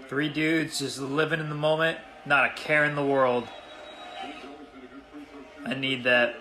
Three dudes just living in the moment, not a care in the world. I need that.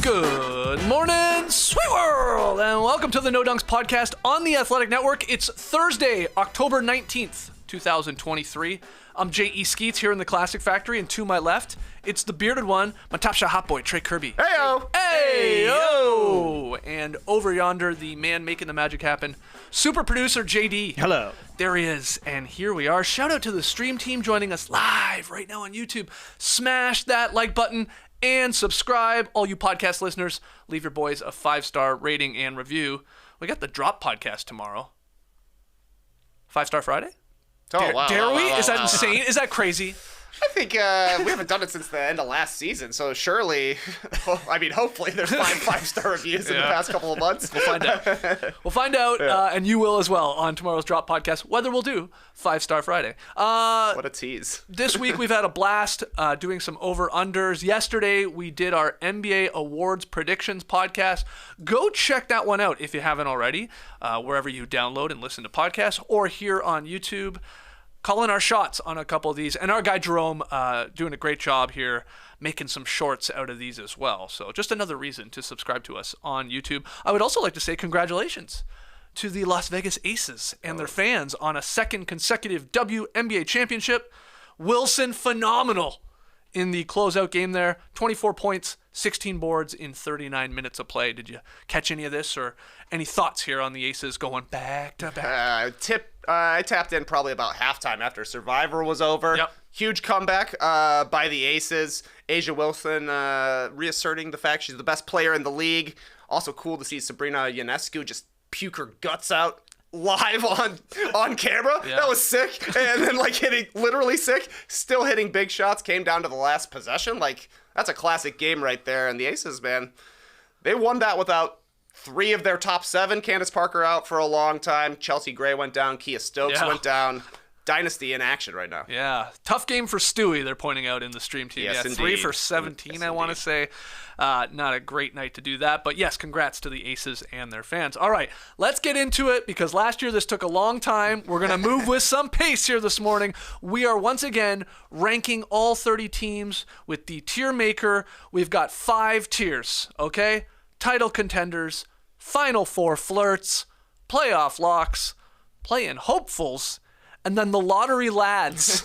Good morning, sweet world, and welcome to the No Dunks podcast on the Athletic Network. It's Thursday, October 19th, 2023. I'm J.E. Skeets here in the Classic Factory, and to my left, it's the bearded one, my top shot hot boy, Trey Kirby. Heyo! Hey-yo! And over yonder, the man making the magic happen, super producer JD. Hello. There he is, and here we are. Shout out to the stream team joining us live right now on YouTube. Smash that like button and subscribe. All you podcast listeners, leave your boys a 5-star rating and review. We got the Drop podcast tomorrow. 5-star Friday? Wow. Dare we? Is that Wow. insane? Is that crazy? I think we haven't done it since the end of last season, so surely, hopefully there's 5-star reviews in the past couple of months. We'll find out. We'll find out, and you will as well on tomorrow's Drop podcast, whether we'll do 5-star Friday. What a tease. This week we've had a blast doing some over-unders. Yesterday we did our NBA Awards Predictions podcast. Go check that one out if you haven't already, wherever you download and listen to podcasts, or here on YouTube. Calling our shots on a couple of these, and our guy Jerome doing a great job here making some shorts out of these as well. So just another reason to subscribe to us on YouTube. I would also like to say congratulations to the Las Vegas Aces and their fans on a second consecutive WNBA championship. Wilson, phenomenal in the closeout game there. 24 points, 16 boards in 39 minutes of play. Did you catch any of this, or any thoughts here on the Aces going back to back? I tapped in probably about halftime after Survivor was over. Yep. Huge comeback by the Aces. Asia Wilson reasserting the fact she's the best player in the league. Also cool to see Sabrina Ionescu just puke her guts out live on camera. Yeah. That was sick. And then literally sick, still hitting big shots, came down to the last possession. That's a classic game right there. And the Aces, man, they won that without 3 of their top 7. Candace Parker out for a long time. Chelsea Gray went down. Kia Stokes went down. Dynasty in action right now. Yeah. Tough game for Stewie, they're pointing out in the stream team. Yes, yeah, indeed. 3 for 17, I want to say. Not a great night to do that. But yes, congrats to the Aces and their fans. All right, let's get into it, because last year this took a long time. We're going to move with some pace here this morning. We are once again ranking all 30 teams with the tier maker. We've got 5 tiers, okay? Title contenders, Final Four flirts, playoff locks, play-in hopefuls, and then the lottery lads.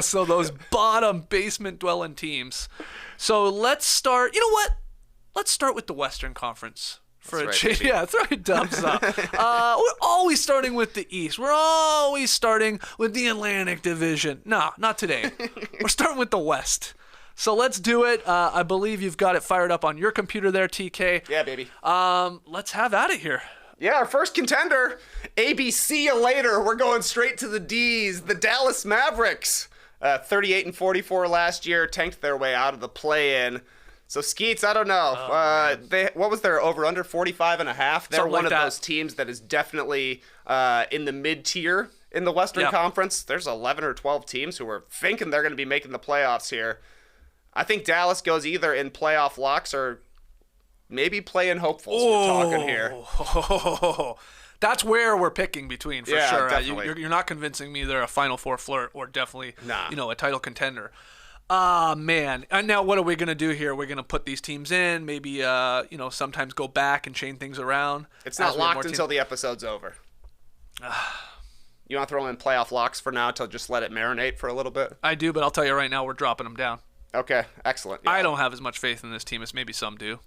So those bottom basement dwelling temes. So let's start. You know what? Let's start with the Western Conference for a change. Yeah, throw your dubs up. We're always starting with the East. We're always starting with the Atlantic Division. No, not today. We're starting with the West. So let's do it. I believe you've got it fired up on your computer there, TK. Yeah, baby. Let's have at it here. Yeah, our first contender, ABC you later. We're going straight to the D's. The Dallas Mavericks, 38-44 last year, tanked their way out of the play-in. So Skeets, I don't know. What was their over/under? 45.5. They're one of those teams that is definitely in the mid-tier in the Western Conference. There's 11 or 12 teams who are thinking they're going to be making the playoffs here. I think Dallas goes either in playoff locks or maybe play-in hopefuls. We're talking here. That's where we're picking between, for sure. Definitely. You're not convincing me they're a Final Four flirt or definitely a title contender. Man. And now what are we going to do here? We're going to put these teams in, maybe sometimes go back and chain things around. It's not locked until the episode's over. You want to throw in playoff locks for now to just let it marinate for a little bit? I do, but I'll tell you right now, we're dropping them down. Okay, excellent. Yeah. I don't have as much faith in this team as maybe some do.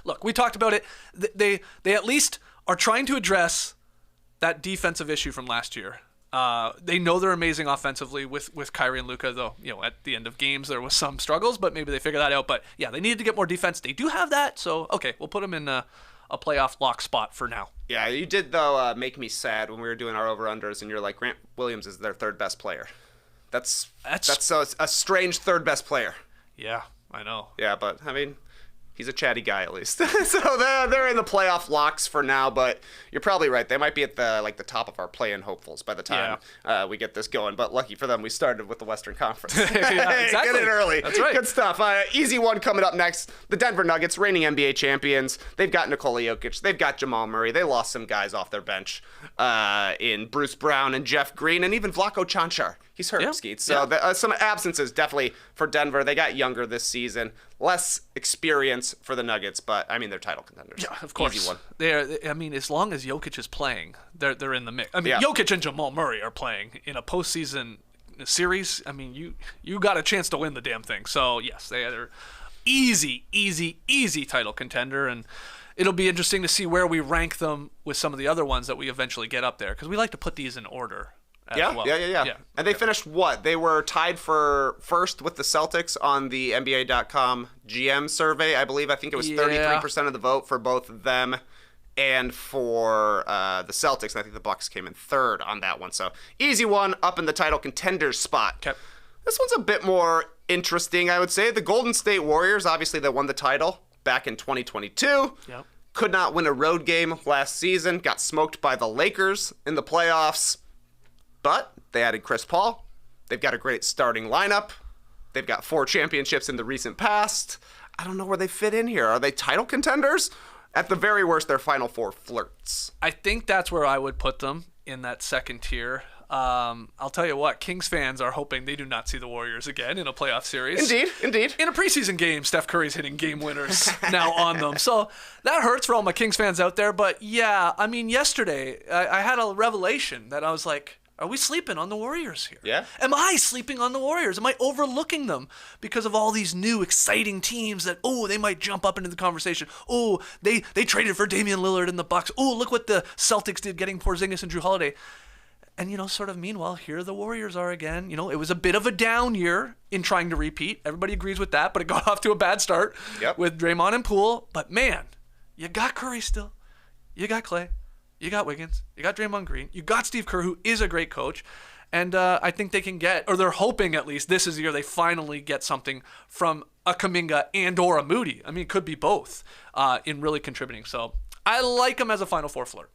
Look, we talked about it. They at least are trying to address that defensive issue from last year. They know they're amazing offensively with Kyrie and Luka, though. At the end of games there was some struggles, but maybe they figure that out. But yeah, they needed to get more defense. They do have that, so okay, we'll put them in a playoff lock spot for now. Yeah, you did though make me sad when we were doing our over/unders, and you're like, Grant Williams is their 3rd best player. That's a strange 3rd best player. Yeah, I know. Yeah, but I mean, He's a chatty guy, at least. So they're in the playoff locks for now, but you're probably right. They might be at the top of our play-in hopefuls by the time we get this going. But lucky for them, we started with the Western Conference. Yeah, exactly. Get in early. That's right. Good stuff. Easy one coming up next. The Denver Nuggets, reigning NBA champions. They've got Nikola Jokic. They've got Jamal Murray. They lost some guys off their bench in Bruce Brown and Jeff Green and even Vlatko Čančar. He's hurt, Skeets. So some absences definitely for Denver. They got younger this season. Less experience for the Nuggets, but, I mean, they're title contenders. Yeah, of course. Easy one. I mean, as long as Jokic is playing, they're in the mix. I mean, Yeah. Jokic and Jamal Murray are playing in a postseason series. I mean, you got a chance to win the damn thing. So, yes, they're easy title contender, and it'll be interesting to see where we rank them with some of the other ones that we eventually get up there, because we like to put these in order. Yeah. And they finished what? They were tied for first with the Celtics on the NBA.com GM survey, I believe. I think it was 33% of the vote for both them and for the Celtics. And I think the Bucks came in third on that one. So easy one up in the title contenders spot. Okay. This one's a bit more interesting, I would say. The Golden State Warriors, obviously, they won the title back in 2022. Yep. Could not win a road game last season. Got smoked by the Lakers in the playoffs. But they added Chris Paul. They've got a great starting lineup. They've got 4 championships in the recent past. I don't know where they fit in here. Are they title contenders? At the very worst, they're Final Four flirts. I think that's where I would put them, in that second tier. I'll tell you what, Kings fans are hoping they do not see the Warriors again in a playoff series. Indeed. In a preseason game, Steph Curry's hitting game winners now on them. So that hurts for all my Kings fans out there. But yeah, I mean, yesterday I had a revelation that I was like, are we sleeping on the Warriors here? Yeah. Am I sleeping on the Warriors? Am I overlooking them because of all these new exciting teams that, they might jump up into the conversation. Oh, they traded for Damian Lillard and the Bucks. Oh, look what the Celtics did getting Porzingis and Drew Holiday. And, sort of meanwhile, here the Warriors are again. It was a bit of a down year in trying to repeat. Everybody agrees with that, but it got off to a bad start with Draymond and Poole. But, man, you got Curry still. You got Clay. You got Wiggins. You got Draymond Green. You got Steve Kerr, who is a great coach. And I think they can get, or they're hoping at least, this is the year they finally get something from a Kuminga and or a Moody. I mean, it could be both in really contributing. So I like them as a Final Four flirt.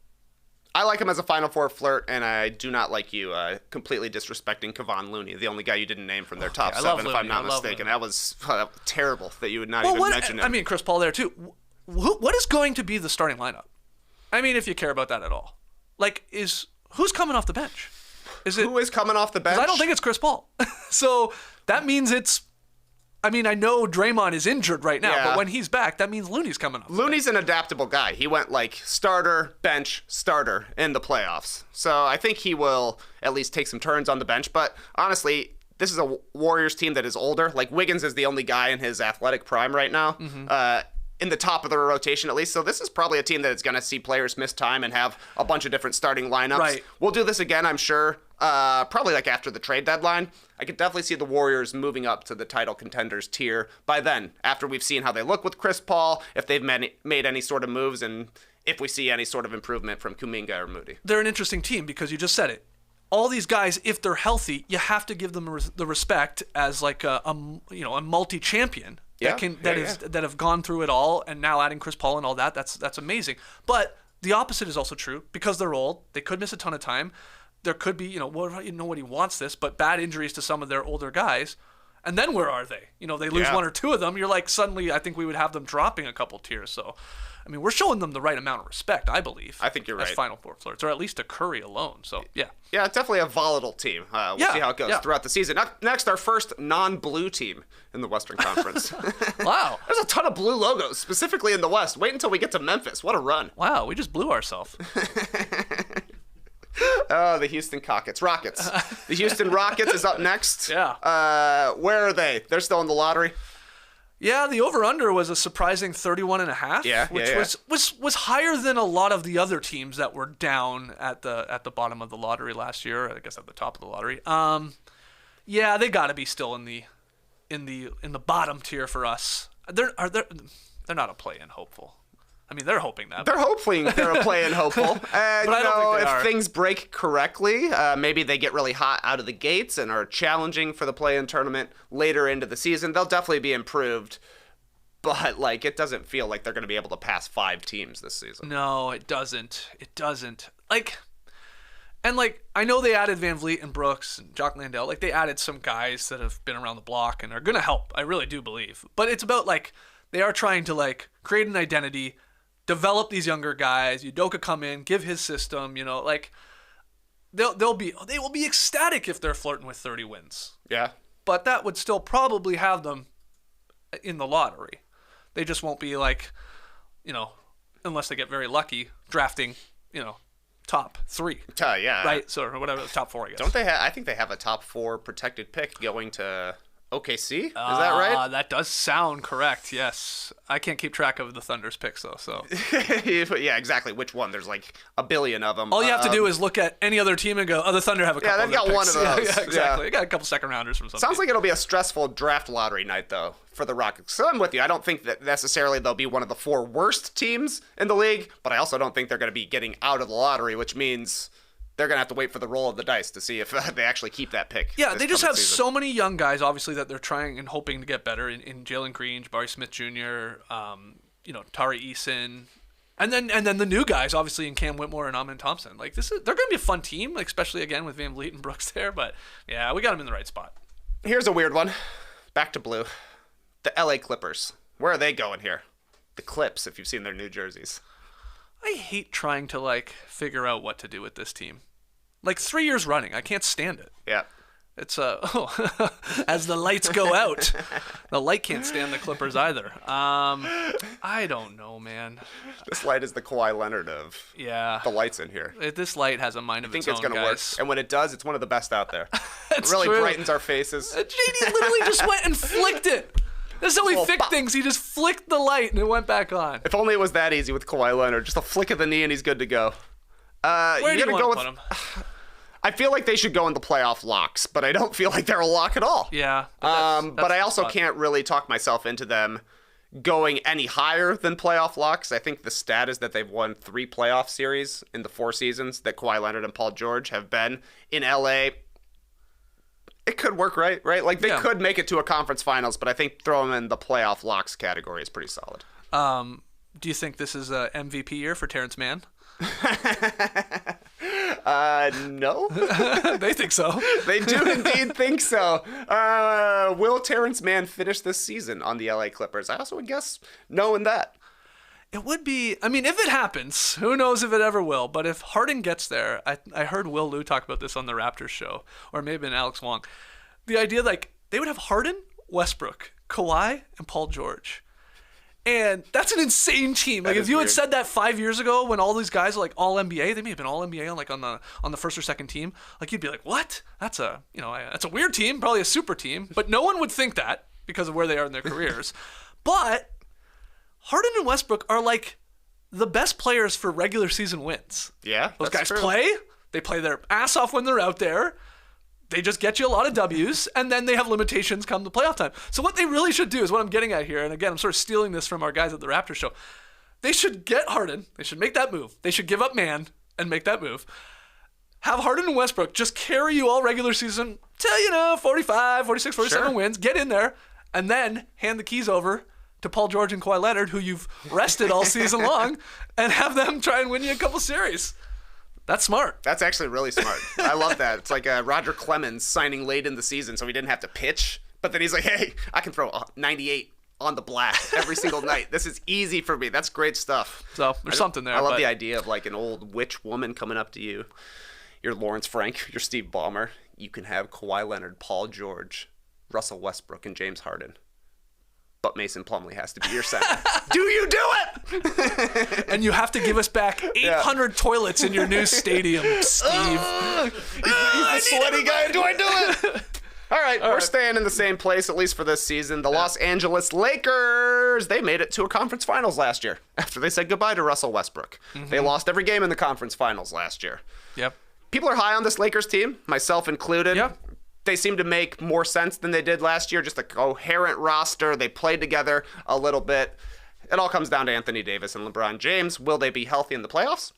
I like him as a Final Four flirt, and I do not like you completely disrespecting Kevon Looney, the only guy you didn't name from their top 7, if I'm not mistaken. That was terrible that you would not even mention him. I mean, Chris Paul there, too. What is going to be the starting lineup? I mean, if you care about that at all. Like, who's coming off the bench? Who is coming off the bench? I don't think it's Chris Paul. So that means I know Draymond is injured right now, but when he's back, that means Looney's coming off. Looney's an adaptable guy. He went like starter, bench, starter in the playoffs. So I think he will at least take some turns on the bench. But honestly, this is a Warriors team that is older. Like, Wiggins is the only guy in his athletic prime right now. In the top of their rotation, at least. So this is probably a team that is going to see players miss time and have a bunch of different starting lineups. Right. We'll do this again, I'm sure, probably like after the trade deadline. I could definitely see the Warriors moving up to the title contenders tier by then, after we've seen how they look with Chris Paul, if they've made any sort of moves, and if we see any sort of improvement from Kuminga or Moody. They're an interesting team because you just said it. All these guys, if they're healthy, you have to give them the respect as like a multi-champion. That have gone through it all, and now adding Chris Paul and all that, that's amazing. But the opposite is also true, because they're old. They could miss a ton of time. There could be, nobody wants this, but bad injuries to some of their older guys. And then where are they? They lose one or two of them. You're like, suddenly I think we would have them dropping a couple tiers. So, I mean, we're showing them the right amount of respect, I believe. I think you're right. As Final Four flirts, or at least to Curry alone. So, yeah. Yeah, it's definitely a volatile team. We'll see how it goes throughout the season. Next, our first non-blue team in the Western Conference. Wow. There's a ton of blue logos, specifically in the West. Wait until we get to Memphis. What a run. Wow, we just blew ourselves. Oh, the Houston Rockets. The Houston Rockets is up next. Yeah. Where are they? They're still in the lottery? Yeah, the over-under was a surprising 31.5, which was higher than a lot of the other teams that were down at the bottom of the lottery last year. I guess at the top of the lottery. Yeah, they got to be still in the bottom tier for us. They're not a play-in hopeful. I mean, they're hoping that. They're hoping they're a play-in hopeful. But I don't think they if things break correctly, maybe they get really hot out of the gates and are challenging for the play-in tournament later into the season, they'll definitely be improved. but like it doesn't feel like they're going to be able to pass 5 teams this season. No, it doesn't. Like, and like I know they added Van Vliet and Brooks and Jock Landale. Like they added some guys that have been around the block and are going to help. I really do believe. But it's about like they are trying to like create an identity, develop these younger guys. Udoka come in, give his system. Like they will be ecstatic if they're flirting with 30 wins. Yeah. But that would still probably have them in the lottery. They just won't be like, unless they get very lucky drafting, top 3. Yeah. Right? So, or whatever, top 4, I guess. Don't they have? I think they have a top 4 protected pick going to OKC. Is that right? That does sound correct. Yes. I can't keep track of the Thunder's picks though. So. Yeah, exactly. Which one? There's like a billion of them. All you have to do is look at any other team and go, "Oh, the Thunder have a couple." Yeah, they've got one of those. Yeah, exactly. Yeah. They got a couple second rounders from something. Sounds like it'll be a stressful draft lottery night though for the Rockets. So I'm with you. I don't think that necessarily they'll be one of the 4 worst teams in the league, but I also don't think they're going to be getting out of the lottery, which means they're going to have to wait for the roll of the dice to see if they actually keep that pick. Yeah, they just have season. so many young guys, obviously, that they're trying and hoping to get better in Jalen Green, Jabari Smith Jr., Tari Eason, and then the new guys, obviously, in Cam Whitmore and Amen Thompson. Like they're going to be a fun team, like, especially again with Van Vliet and Brooks there. But yeah, we got them in the right spot. Here's a weird one. Back to blue. The LA Clippers. Where are they going here? The Clips, if you've seen their new jerseys. I hate trying to like figure out what to do with this team. Like 3 years running, I can't stand it. Yeah. It's as the lights go out, the light can't stand the Clippers either. I don't know, man. This light is the Kawhi Leonard of the lights in here. This light has a mind of its own, I think it's going to work. And when it does, it's one of the best out there. It really true. brightens our faces. JD literally just went and flicked it. That's how we fix things. He just flicked the light and it went back on. If only it was that easy with Kawhi Leonard. Just a flick of the knee and he's good to go. Where do you want to put him? I feel like they should go in the playoff locks, but I don't feel like they're a lock at all. Yeah. But I also can't really talk myself into them going any higher than playoff locks. I think the stat is that they've won 3 playoff series in the 4 seasons that Kawhi Leonard and Paul George have been in LA. It could work, right? Like they could make it to a conference finals, but I think throwing them in the playoff locks category is pretty solid. Do you think this is a MVP year for Terrence Mann? No. They think so. They do indeed think so. Will Terrence Mann finish this season on the LA Clippers? I also would guess no in that. It would be, I mean, if it happens, who knows if it ever will, but if Harden gets there, I heard Will Liu talk about this on the Raptors show, or maybe in Alex Wong. The idea, like, they would have Harden, Westbrook, Kawhi, and Paul George. And that's an insane team. Like, if you had said that 5 years ago when all these guys are like all NBA, they may have been all NBA on the first or second team. Like, you'd be like, what? That's a weird team, probably a super team. But no one would think that because of where they are in their careers. But Harden and Westbrook are like the best players for regular season wins. Yeah, those guys play. They play their ass off when they're out there. They just get you a lot of W's, and then they have limitations come to playoff time. So what they really should do is what I'm getting at here, and again, I'm sort of stealing this from our guys at the Raptors show. They should get Harden. They should make that move. They should give up Mann and make that move. Have Harden and Westbrook just carry you all regular season till, 45, 46, 47 wins. Get in there, and then hand the keys over to Paul George and Kawhi Leonard, who you've rested all season long, and have them try and win you a couple series. That's smart. That's actually really smart. I love that. It's like Roger Clemens signing late in the season so he didn't have to pitch. But then he's like, hey, I can throw 98 on the blast every single night. This is easy for me. That's great stuff. So there's something there. I love the idea of like an old witch woman coming up to you. You're Lawrence Frank. You're Steve Ballmer. You can have Kawhi Leonard, Paul George, Russell Westbrook, and James Harden. But Mason Plumlee has to be your center. Do you do it? And you have to give us back 800 toilets in your new stadium, Steve. He's the sweaty guy. Do I do it? All right, we're staying in the same place, at least for this season. The Los Angeles Lakers, they made it to a conference finals last year after they said goodbye to Russell Westbrook. Mm-hmm. They lost every game in the conference finals last year. Yep. People are high on this Lakers team, myself included. Yep. They seem to make more sense than they did last year. Just a coherent roster. They played together a little bit. It all comes down to Anthony Davis and LeBron James. Will they be healthy in the playoffs?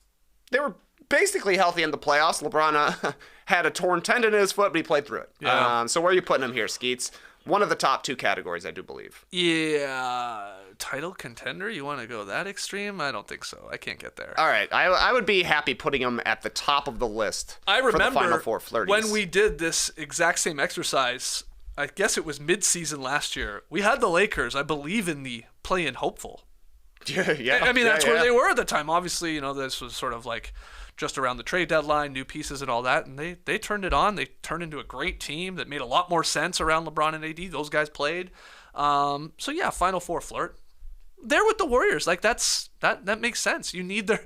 They were basically healthy in the playoffs. LeBron had a torn tendon in his foot, but he played through it. Yeah. So where are you putting him here, Skeets? One of the top 2 categories, I do believe. Yeah, title contender? You want to go that extreme? I don't think so. I can't get there. All right, I would be happy putting them at the top of the list. I remember for the final 4 flirties. when we did this exact same exercise, I guess it was mid-season last year, we had the Lakers, I believe, in the play-in hopeful. Yeah. I mean, that's where they were at the time. Obviously, this was sort of like just around the trade deadline, new pieces and all that, and they turned it on. They turned into a great team that made a lot more sense around LeBron and AD. Those guys played. So yeah, Final 4 flirt. They're with the Warriors. Like that makes sense. They need their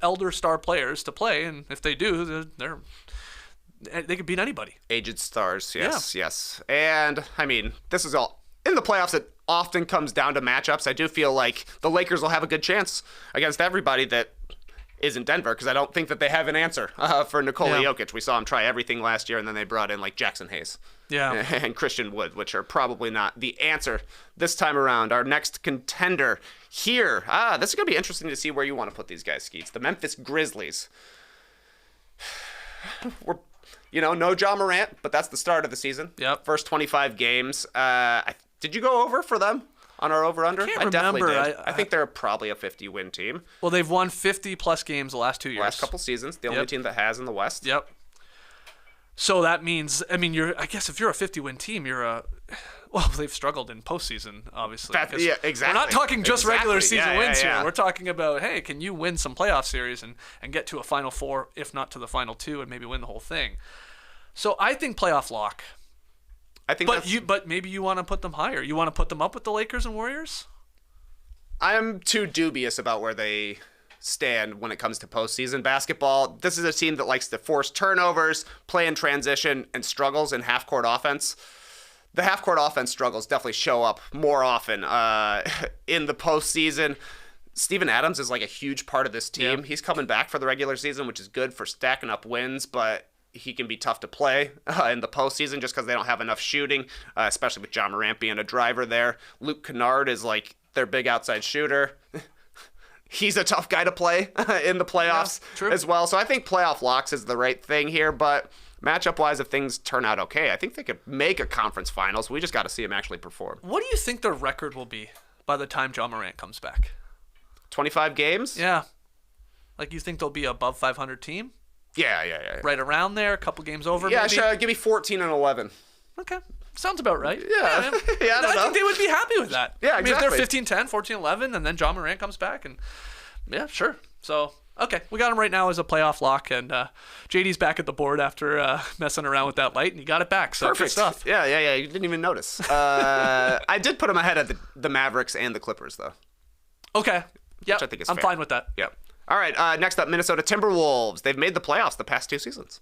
elder star players to play, and if they do, they could beat anybody. Aged stars, yes. And I mean, this is all in the playoffs. It often comes down to matchups. I do feel like the Lakers will have a good chance against everybody that is in Denver, because I don't think that they have an answer for Nikola Jokic. We saw him try everything last year, and then they brought in like Jackson Hayes and Christian Wood, which are probably not the answer this time around. Our next contender here, this is going to be interesting to see where you want to put these guys, Skeets. The Memphis Grizzlies. We're, no Ja Morant, but that's the start of the season. Yep. First 25 games. Did you go over for them? On our over-under? I definitely did. I think they're probably a 50-win team. Well, they've won 50-plus games the last 2 years. Last couple seasons. The only team that has in the West. Yep. So that means, I guess if you're a 50-win team, well, they've struggled in postseason, obviously. Yeah, exactly. We're not talking just regular season wins here. We're talking about, hey, can you win some playoff series and get to a Final 4, if not to the Final 2, and maybe win the whole thing? So I think playoff lock. I think but maybe you want to put them higher. You want to put them up with the Lakers and Warriors? I'm too dubious about where they stand when it comes to postseason basketball. This is a team that likes to force turnovers, play in transition, and struggles in half-court offense. The half-court offense struggles definitely show up more often in the postseason. Steven Adams is like a huge part of this team. He's coming back for the regular season, which is good for stacking up wins, but he can be tough to play in the postseason just because they don't have enough shooting, especially with Ja Morant being a driver there. Luke Kennard is like their big outside shooter. He's a tough guy to play in the playoffs as well. So I think playoff locks is the right thing here, but matchup-wise, if things turn out okay, I think they could make a conference finals. We just got to see him actually perform. What do you think their record will be by the time Ja Morant comes back? 25 games? Yeah. Like, you think they'll be above 500 team? Yeah. Right around there, a couple games over, yeah, maybe? Sure. Give me 14 and 11. Okay. Sounds about right. Yeah. I think they would be happy with that. Yeah, exactly. I mean, if they're 15-10, 14-11, and then Ja Morant comes back, and yeah, sure. So, okay, we got him right now as a playoff lock, and JD's back at the board after messing around with that light, and he got it back. So perfect good stuff. Yeah. You didn't even notice. I did put him ahead of the Mavericks and the Clippers, though. Okay. Yeah, which I think is I'm fair. fine with that. Yep. All right, next up, Minnesota Timberwolves. They've made the playoffs the past 2 seasons.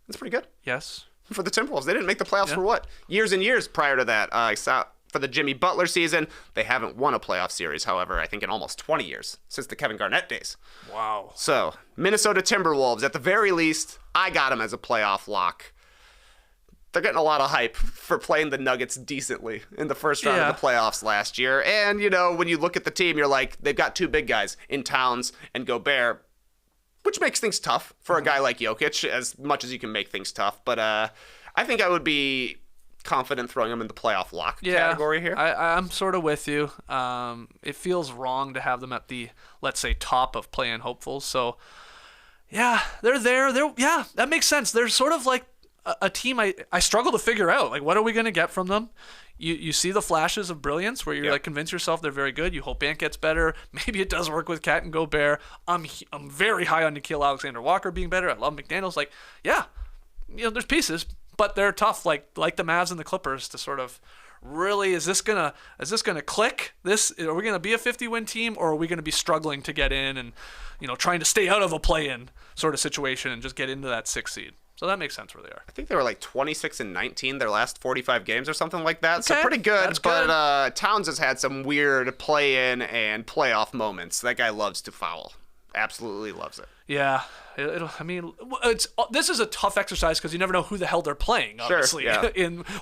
That's pretty good. Yes. For the Timberwolves. They didn't make the playoffs for what? Years and years prior to that. I saw for the Jimmy Butler season, they haven't won a playoff series, however, I think in almost 20 years, since the Kevin Garnett days. Wow. So, Minnesota Timberwolves, at the very least, I got them as a playoff lock. They're getting a lot of hype for playing the Nuggets decently in the first round of the playoffs last year. And, when you look at the team, you're like, they've got 2 big guys in Towns and Gobert, which makes things tough for a guy like Jokic, as much as you can make things tough. But I think I would be confident throwing them in the playoff lock category here. I'm sort of with you. It feels wrong to have them at the, let's say, top of play-in hopefuls. So, yeah, they're there. That makes sense. They're sort of like a team I struggle to figure out. Like, what are we going to get from them? You see the flashes of brilliance where you're like convince yourself they're very good. You hope Ant gets better. Maybe it does work with Cat and Gobert. I'm very high on Nickeil Alexander-Walker being better. I love McDaniels. Like, there's pieces, but they're tough. Like the Mavs and the Clippers to sort of really is this gonna click? Are we gonna be a 50-win team, or are we gonna be struggling to get in and trying to stay out of a play-in sort of situation and just get into that 6th seed? So that makes sense where they are. I think they were like 26-19 their last 45 games or something like that. Okay, so pretty good. That's good. But Towns has had some weird play-in and playoff moments. That guy loves to foul. Absolutely loves it. Yeah. This is a tough exercise because you never know who the hell they're playing, obviously,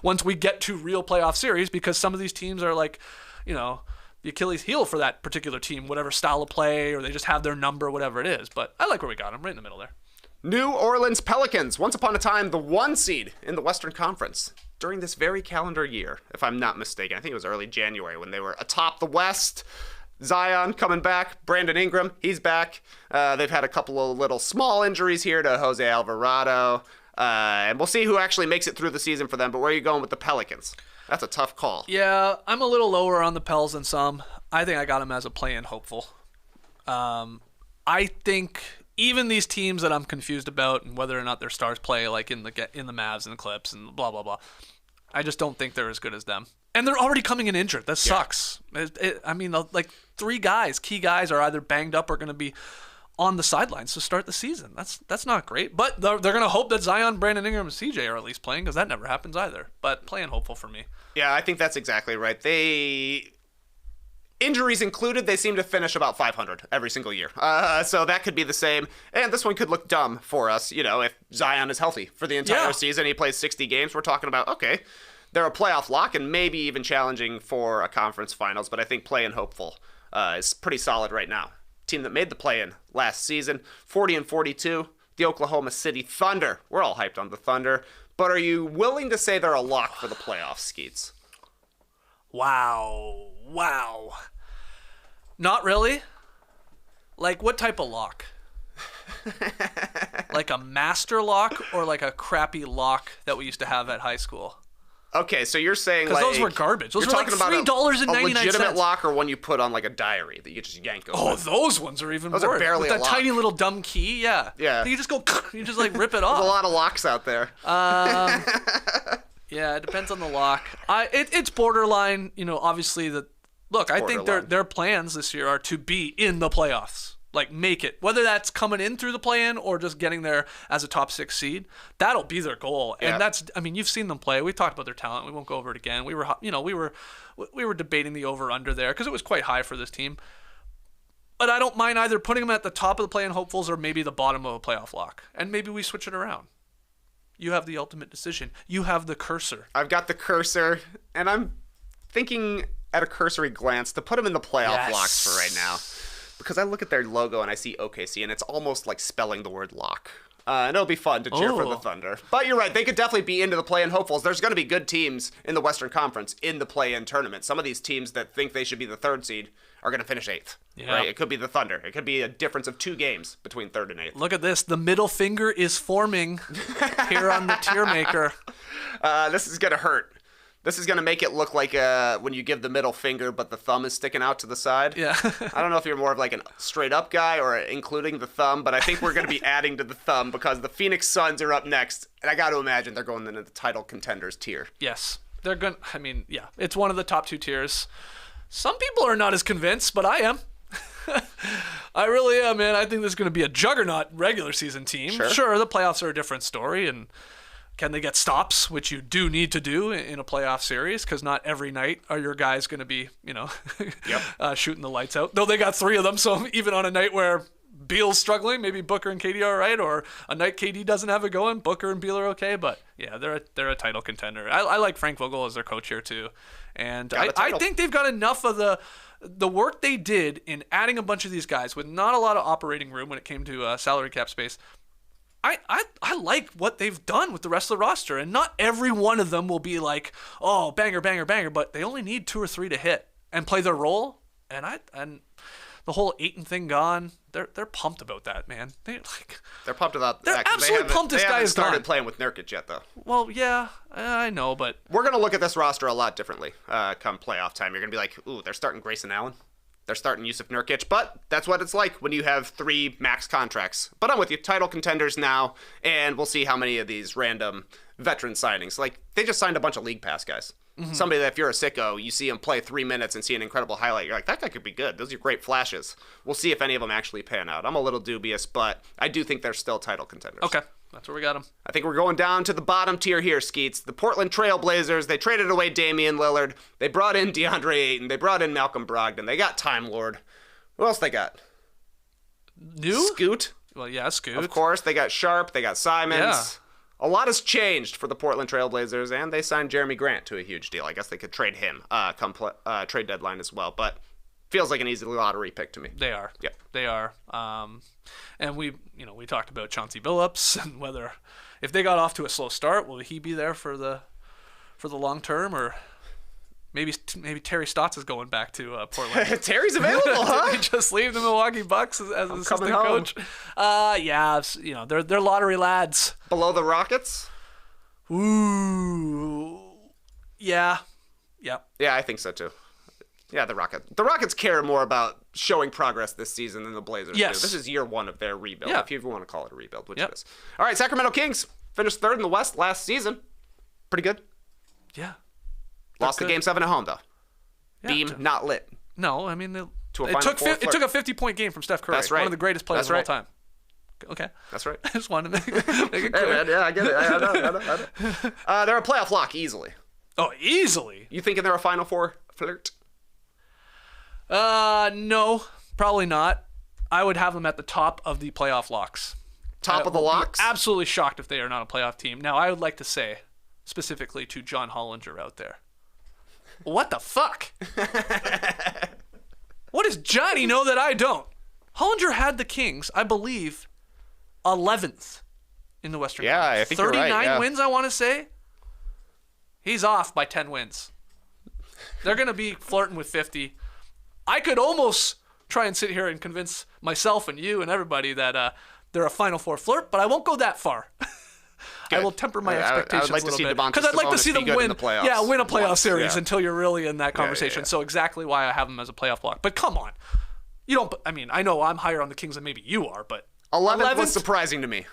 once we get to real playoff series, because some of these teams are like, the Achilles heel for that particular team, whatever style of play, or they just have their number, whatever it is. But I like where we got them, right in the middle there. New Orleans Pelicans, once upon a time the 1 seed in the Western Conference during this very calendar year, if I'm not mistaken. I think it was early January when they were atop the West. Zion coming back. Brandon Ingram, he's back. They've had a couple of little small injuries here to Jose Alvarado. And we'll see who actually makes it through the season for them. But where are you going with the Pelicans? That's a tough call. Yeah, I'm a little lower on the Pels than some. I think I got them as a play-in hopeful. I think even these teams that I'm confused about and whether or not their stars play, like in the Mavs and the Clips and blah, blah, blah, I just don't think they're as good as them. And they're already coming in injured. That sucks. I mean, like 3 guys, key guys, are either banged up or going to be on the sidelines to start the season. That's not great. But they're going to hope that Zion, Brandon Ingram, and CJ are at least playing, because that never happens either. But playing hopeful for me. Yeah, I think that's exactly right. Injuries included, they seem to finish about 500 every single year. So that could be the same. And this one could look dumb for us, if Zion is healthy for the entire season. He plays 60 games. We're talking about, okay, they're a playoff lock and maybe even challenging for a conference finals. But I think play-in hopeful is pretty solid right now. Team that made the play-in last season, 40-42, the Oklahoma City Thunder. We're all hyped on the Thunder. But are you willing to say they're a lock for the playoffs, Skeets? Wow. Not really. Like, what type of lock? Like a master lock or like a crappy lock that we used to have at high school? Okay, so you're saying because those were garbage. Those were like $3.99. A legitimate lock, or one you put on like a diary that you just yank over. Oh, those ones are even worse. Those are barely with that a lock. Tiny little dumb key. Yeah. You just go. You just like rip it off. There's a lot of locks out there. Yeah, it depends on the lock. It's borderline. Obviously I think their plans this year are to be in the playoffs. Like, make it. Whether that's coming in through the play-in or just getting there as a top 6 seed, that'll be their goal. And you've seen them play. We talked about their talent. We won't go over it again. We were debating the over-under there because it was quite high for this team. But I don't mind either putting them at the top of the play-in hopefuls or maybe the bottom of a playoff lock. And maybe we switch it around. You have the ultimate decision. You have the cursor. I've got the cursor, and I'm thinking at a cursory glance to put them in the playoff locks for right now. Because I look at their logo and I see OKC, and it's almost like spelling the word lock. And it'll be fun to cheer for the Thunder. But you're right, they could definitely be into the play-in hopefuls. There's going to be good teams in the Western Conference in the play-in tournament. Some of these teams that think they should be the 3rd seed are going to finish 8th. Yeah. Right? It could be the Thunder. It could be a difference of 2 games between 3rd and 8th. Look at this. The middle finger is forming here on the tier maker. This is going to hurt. This is going to make it look like when you give the middle finger, but the thumb is sticking out to the side. Yeah. I don't know if you're more of like a straight up guy or including the thumb, but I think we're going to be adding to the thumb because the Phoenix Suns are up next. And I got to imagine they're going into the title contenders tier. Yes. They're going it's one of the top 2 tiers. Some people are not as convinced, but I am. I really am, man. I think this is going to be a juggernaut regular season team. Sure, the playoffs are a different story, and can they get stops, which you do need to do in a playoff series, because not every night are your guys going to be, shooting the lights out. Though they got 3 of them, so even on a night where Beal's struggling, maybe Booker and KD are all right, or a night KD doesn't have it going, Booker and Beal are okay. But yeah, they're a title contender. I like Frank Vogel as their coach here too, and I think they've got enough of the work they did in adding a bunch of these guys with not a lot of operating room when it came to salary cap space. I like what they've done with the rest of the roster, and not every one of them will be like, oh, banger, banger, banger, but they only need 2 or 3 to hit and play their role. And the whole Ayton thing gone, they're pumped about that, man. They're pumped about that. They're absolutely pumped this guy is gone. They haven't started playing with Nurkic yet, though. Well, yeah, I know, but we're gonna look at this roster a lot differently come playoff time. You're gonna be like, ooh, they're starting Grayson Allen. They're starting Yusuf Nurkic, but that's what it's like when you have 3 max contracts. But I'm with you. Title contenders now, and we'll see how many of these random veteran signings. Like, they just signed a bunch of league pass guys. Mm-hmm. Somebody that if you're a sicko, you see him play 3 minutes and see an incredible highlight. You're like, that guy could be good. Those are great flashes. We'll see if any of them actually pan out. I'm a little dubious, but I do think they're still title contenders. Okay. That's where we got them. I think we're going down to the bottom tier here, Skeets. The Portland Trail Blazers, they traded away Damian Lillard. They brought in DeAndre Ayton. They brought in Malcolm Brogdon. They got Time Lord. Who else they got? Scoot. Well, yeah, Scoot. Of course. They got Sharp. They got Simons. Yeah. A lot has changed for the Portland Trail Blazers, and they signed Jeremy Grant to a huge deal. I guess they could trade him come trade deadline as well. But feels like an easy lottery pick to me. They are. Yep. They are. And we talked about Chauncey Billups and whether if they got off to a slow start, will he be there for the long term, or maybe Terry Stotts is going back to Portland. Terry's available, huh? Did he just leave the Milwaukee Bucks as assistant coach? Yeah, they're lottery lads. Below the Rockets? Ooh. Yeah. Yep. Yeah, I think so too. Yeah, the Rockets care more about showing progress this season than the Blazers Yes. do. This is year one of their rebuild, Yeah. if you even want to call it a rebuild, which it is. All right, Sacramento Kings finished third in the West last season. Pretty good. Yeah. Lost the Game 7 at home, though. Yeah, Beam not lit. No, I mean, To a it Final took Four it took a 50-point game from Steph Curry. That's right. One of the greatest players That's of all right. time. Okay. That's right. I just wanted to make it Hey, clear. man, yeah, I get it. I know. They're a playoff lock, easily. Oh, easily. You thinking they're a Final Four flirt? No, probably not. I would have them at the top of the playoff locks. Top of the I would be locks? Absolutely shocked if they are not a playoff team. Now, I would like to say, specifically to John Hollinger out there, what the fuck? What does Johnny know that I don't? Hollinger had the Kings, I believe, 11th in the Western Yeah, Conference. I think you're right, 39 yeah. wins, I want to say. He's off by 10 wins. They're going to be flirting with 50. I could almost try and sit here and convince myself and you and everybody that they're a Final Four flirt, but I won't go that far. I will temper my expectations I would like a to see little bit. Domantas Because I'd like to Sabonis see be them good win, in the playoffs win a playoff once, series yeah. until you're really in that conversation. yeah. So exactly why I have them as a playoff block. But come on. You don't, I mean, I know I'm higher on the Kings than maybe you are, but 11th was surprising to me.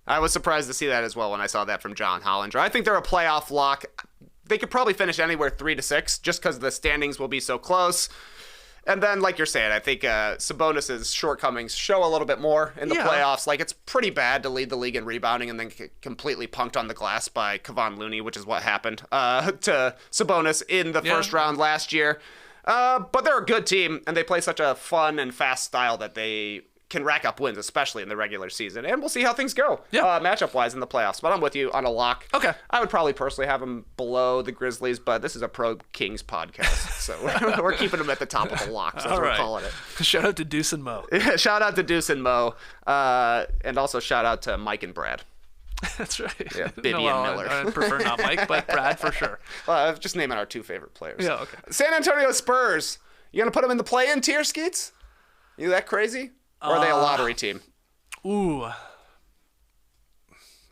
I was surprised to see that as well when I saw that from John Hollinger. I think they're a playoff lock. They could probably finish anywhere 3 to 6 just because the standings will be so close. And then, like you're saying, I think Sabonis' shortcomings show a little bit more in the playoffs. Like, it's pretty bad to lead the league in rebounding and then get completely punked on the glass by Kevon Looney, which is what happened to Sabonis in the first round last year. But they're a good team, and they play such a fun and fast style that they can rack up wins, especially in the regular season. And we'll see how things go matchup-wise in the playoffs. But I'm with you on a lock. Okay. I would probably personally have them below the Grizzlies, but this is a pro-Kings podcast, so we're keeping them at the top of the locks, as we're calling it. Shout out to Deuce and Mo. Shout out to Deuce and Mo, and also shout out to Mike and Brad. That's right. Yeah, Bibby and Miller. I prefer not Mike, but Brad for sure. Just naming our 2 favorite players. Yeah, okay. San Antonio Spurs. You gonna put them in the play-in tier, Skeets? You that crazy? Or are they a lottery team? Ooh.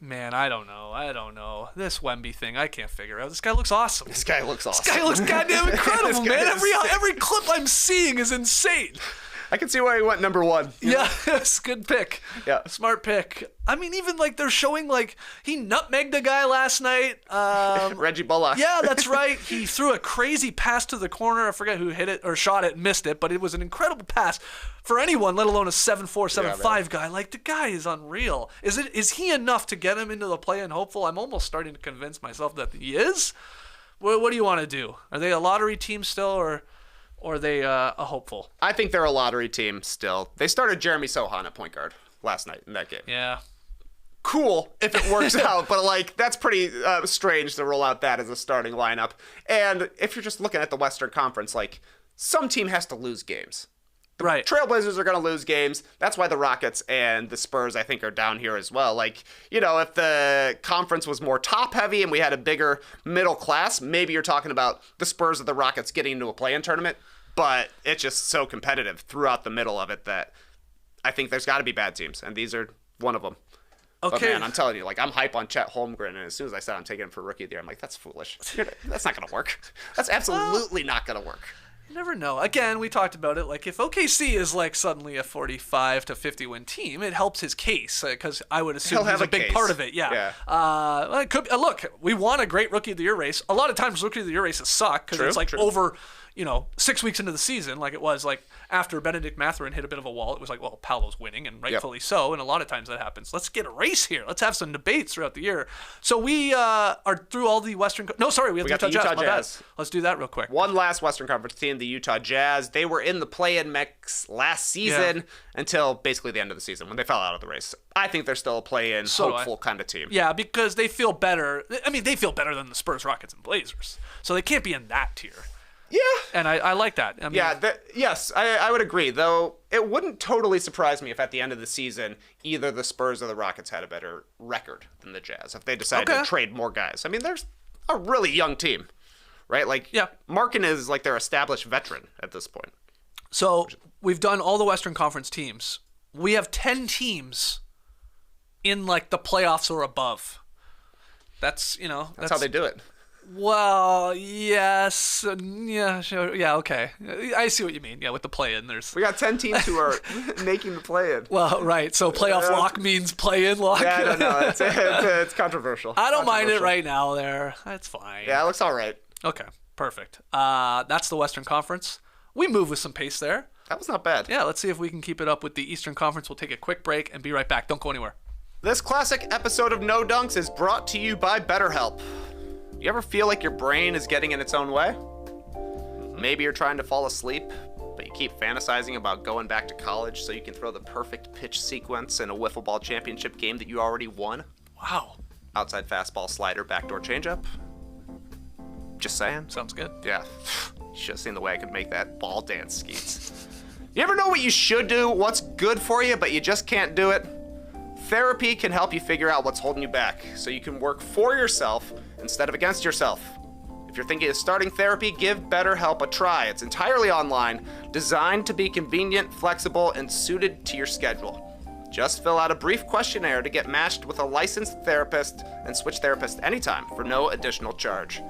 Man, I don't know. This Wemby thing, I can't figure out. This guy looks awesome. This guy looks awesome. This guy looks goddamn incredible, man. Every clip I'm seeing is insane. I can see why he went number 1. Yeah, it's a good pick. Yeah. Smart pick. I mean, even like they're showing like he nutmegged a guy last night. Reggie Bullock. Yeah, that's right. He threw a crazy pass to the corner. I forget who hit it or shot it, missed it, but it was an incredible pass for anyone, let alone a 7'4", 7'5" guy. Like, the guy is unreal. Is he enough to get him into the play-in hopeful? I'm almost starting to convince myself that he is. What do you want to do? Are they a lottery team still, or are they a hopeful? I think they're a lottery team still. They started Jeremy Sohan at point guard last night in that game. Yeah. Cool if it works out, but like that's pretty strange to roll out that as a starting lineup. And if you're just looking at the Western Conference, like some team has to lose games. Right. Trailblazers are going to lose games. That's why the Rockets and the Spurs, I think, are down here as well. Like, you know, if the conference was more top-heavy and we had a bigger middle class, maybe you're talking about the Spurs or the Rockets getting into a play-in tournament. But it's just so competitive throughout the middle of it that I think there's got to be bad teams, and these are one of them. Okay. But man, I'm telling you, like, I'm hype on Chet Holmgren, and as soon as I said I'm taking him for Rookie of the Year, I'm like, that's foolish. That's not going to work. That's absolutely not going to work. You never know. Again, we talked about it. Like, if OKC is like suddenly a 45 to 50 win team, it helps his case because I would assume he's a big case. part of it. Yeah. It could, look, we won a great Rookie of the Year race. A lot of times Rookie of the Year races suck because it's like over, 6 weeks into the season, like it was like after Benedict Mathurin hit a bit of a wall. It was like, well, Paolo's winning, and rightfully so. And a lot of times that happens. Let's get a race here. Let's have some debates throughout the year. So we are through all the Western. We have the got Utah the Utah Jazz. Jazz. Let's do that real quick. One last Western Conference team, the Utah Jazz. They were in the play-in mix last season until basically the end of the season when they fell out of the race. I think they're still a play-in, hopeful kind of team. Yeah, because they feel better. I mean, they feel better than the Spurs, Rockets, and Blazers. So they can't be in that tier. Yeah. And I like that. I mean, yes, I would agree. Though it wouldn't totally surprise me if at the end of the season, either the Spurs or the Rockets had a better record than the Jazz if they decided to trade more guys. I mean, there's a really young team, right? Like, Markin is like their established veteran at this point. So we've done all the Western Conference teams. We have 10 teams in like the playoffs or above. That's how they do it. Well, yes. Yeah, sure. Yeah, okay. I see what you mean. Yeah, with the play-in, we got 10 teams who are making the play-in. Well, right. So playoff lock means play-in lock. Yeah, I don't know. It's controversial. I don't mind it right now there. That's fine. Yeah, it looks all right. Okay, perfect. That's the Western Conference. We move with some pace there. That was not bad. Yeah, let's see if we can keep it up with the Eastern Conference. We'll take a quick break and be right back. Don't go anywhere. This classic episode of No Dunks is brought to you by BetterHelp. You ever feel like your brain is getting in its own way? Maybe you're trying to fall asleep, but you keep fantasizing about going back to college so you can throw the perfect pitch sequence in a wiffle ball championship game that you already won. Wow. Outside fastball, slider, backdoor changeup. Just saying. Sounds good. Yeah. You should have seen the way I could make that ball dance, Skeets. You ever know what you should do, what's good for you, but you just can't do it? Therapy can help you figure out what's holding you back so you can work for yourself instead of against yourself. If you're thinking of starting therapy, give BetterHelp a try. It's entirely online, designed to be convenient, flexible, and suited to your schedule. Just fill out a brief questionnaire to get matched with a licensed therapist and switch therapists anytime for no additional charge.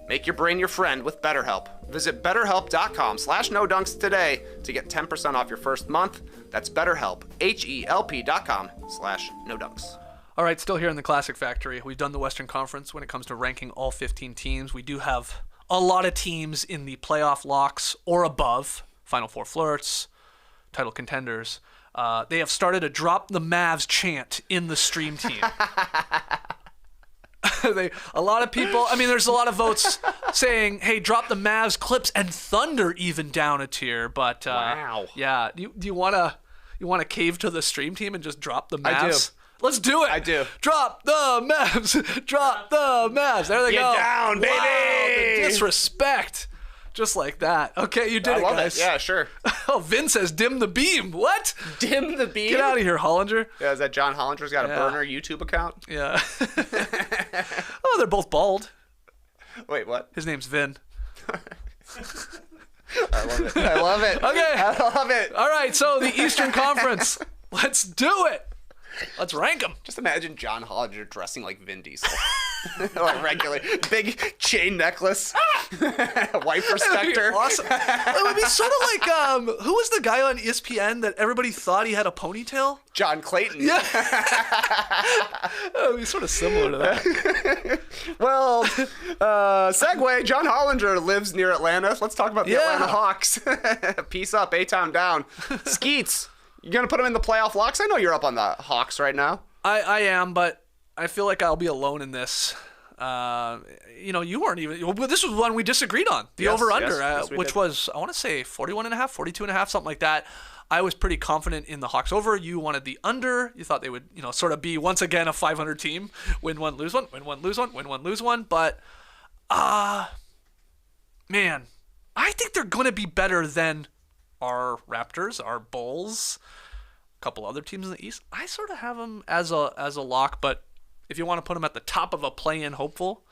Make your brain your friend with BetterHelp. Visit BetterHelp.com/NoDunks today to get 10% off your first month. That's BetterHelp, HELP.com/NoDunks. All right, still here in the Classic Factory. We've done the Western Conference when it comes to ranking all 15 teams. We do have a lot of teams in the playoff locks or above, Final Four Flirts, title contenders. They have started a drop the Mavs chant in the stream team. A lot of people, I mean, there's a lot of votes saying, hey, drop the Mavs, Clips, and Thunder even down a tier. But wow. Yeah, do you want to cave to the stream team and just drop the Mavs? I do. Let's do it. I do. Drop the Mavs. Drop the Mavs. There they go. Get down, baby. Wow, the disrespect. Just like that. Okay, you did I it, love guys. it. Yeah, sure. Oh, Vin says dim the beam. What? Dim the beam? Get out of here, Hollinger. Yeah, is that John Hollinger's got a burner YouTube account? Yeah. Oh, they're both bald. Wait, what? His name's Vin. I love it. I love it. Okay. I love it. All right, so the Eastern Conference. Let's do it. Let's rank them. Just imagine John Hollinger dressing like Vin Diesel. Like regular. Big chain necklace. Wife respecter. Awesome. It would be sort of like, who was the guy on ESPN that everybody thought he had a ponytail? John Clayton. Yeah. It would be sort of similar to that. Well, segue. John Hollinger lives near Atlanta. Let's talk about the Atlanta Hawks. Peace up, A-Town down. Skeets. You gonna put them in the playoff locks? I know you're up on the Hawks right now. I am, but I feel like I'll be alone in this. You weren't even. Well, this was one we disagreed on. The over/under, which was, I want to say 41.5, 42.5, something like that. I was pretty confident in the Hawks over. You wanted the under. You thought they would, sort of be once again a 500 team, win one, lose one, win one, lose one, win one, lose one. But, man, I think they're going to be better than our Raptors, our Bulls, a couple other teams in the East. I sort of have them as a lock, but if you want to put them at the top of a play-in hopeful,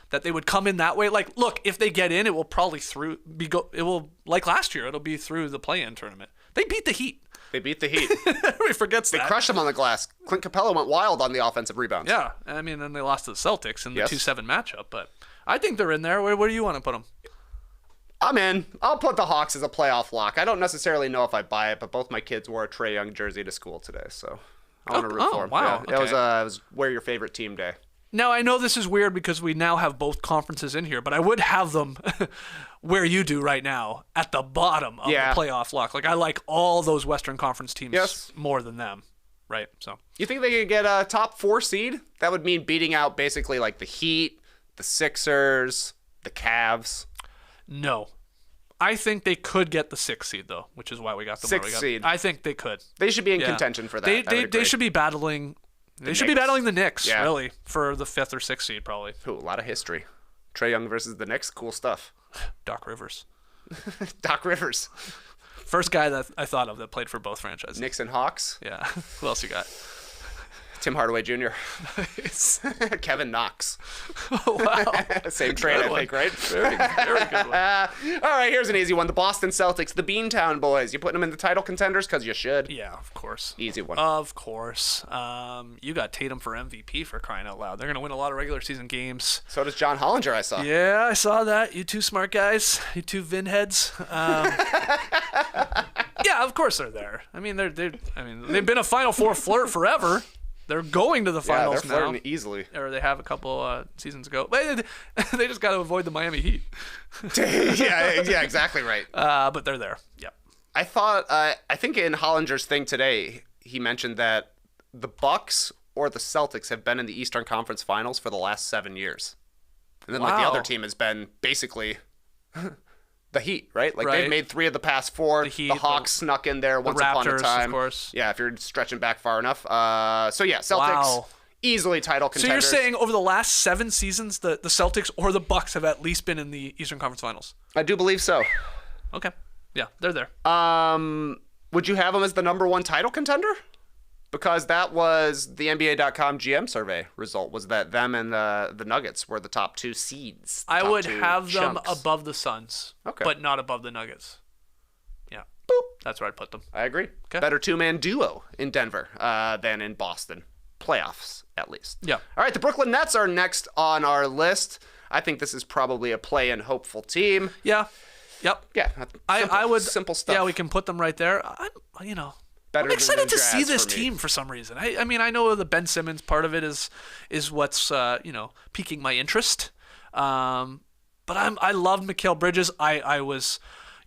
that they would come in that way. Like, look, if they get in, it will probably it will, like last year, it'll be through the play-in tournament. They beat the Heat. Everybody forgets that. They crushed them on the glass. Clint Capella went wild on the offensive rebounds. Yeah, I mean, and they lost to the Celtics in the 2-7 matchup, but I think they're in there. Where do you want to put them? I'm in. I'll put the Hawks as a playoff lock. I don't necessarily know if I buy it, but both my kids wore a Trae Young jersey to school today, so I want to root for them. Wow. Yeah, Okay. it was wear your favorite team day. Now, I know this is weird because we now have both conferences in here, but I would have them where you do right now, at the bottom of the playoff lock. Like, I like all those Western Conference teams more than them, right? So you think they could get a top 4 seed? That would mean beating out basically like the Heat, the Sixers, the Cavs. No. I think they could get the 6th seed, though, which is why we got the 6th seed. I think they could. They should be in contention for that. They should be battling. They should be battling the Knicks, really, for the 5th or 6th seed, probably. Ooh, a lot of history. Trae Young versus the Knicks, cool stuff. Doc Rivers. Doc Rivers. First guy that I thought of that played for both franchises. Knicks and Hawks. Yeah. Who else you got? Tim Hardaway Jr. Kevin Knox. Oh, wow. Same trade, I think, right? Very good one. All right, here's an easy one. The Boston Celtics, the Beantown Boys. You putting them in the title contenders? Because you should. Yeah, of course. Easy one. Of course. You got Tatum for MVP for crying out loud. They're going to win a lot of regular season games. So does John Hollinger, I saw. Yeah, I saw that. You two smart guys. You two Vin heads. Yeah, of course they're there. I mean, they've been a Final Four flirt forever. They're going to the finals they're flirting now. easily. Or they have a couple seasons ago. But they just got to avoid the Miami Heat. yeah, exactly right. But they're there. Yep. I think in Hollinger's thing today, he mentioned that the Bucks or the Celtics have been in the Eastern Conference Finals for the last 7 years. And then like the Wow. other team has been basically the Heat, right? Like Right. they've made 3 of the past 4. The Heat, the Hawks snuck in there once upon a Raptors, time. of course. Yeah, if you're stretching back far enough. So yeah, Celtics Wow. easily title So contenders. you're saying over the last 7 seasons, the Celtics or the Bucks have at least been in the Eastern Conference Finals? I do believe so. Okay. Yeah, they're there. Would you have them as the number 1 title contender? Because that was the NBA.com GM survey result, was that them and the Nuggets were the top 2 seeds. I top would 2 have them chunks. above the Suns, Okay. but not above the Nuggets. Yeah. Boop. That's where I'd put them. I agree. Okay. Better 2-man duo in Denver than in Boston. Playoffs, at least. Yeah. All right, the Brooklyn Nets are next on our list. I think this is probably a play-in hopeful team. Yeah. Yep. Yeah. I would. Simple stuff. Yeah, we can put them right there. Better I'm excited than to see Jazz this for me. team for some reason. I mean, I know the Ben Simmons part of it is what's piquing my interest. But I loved Mikal Bridges. I was,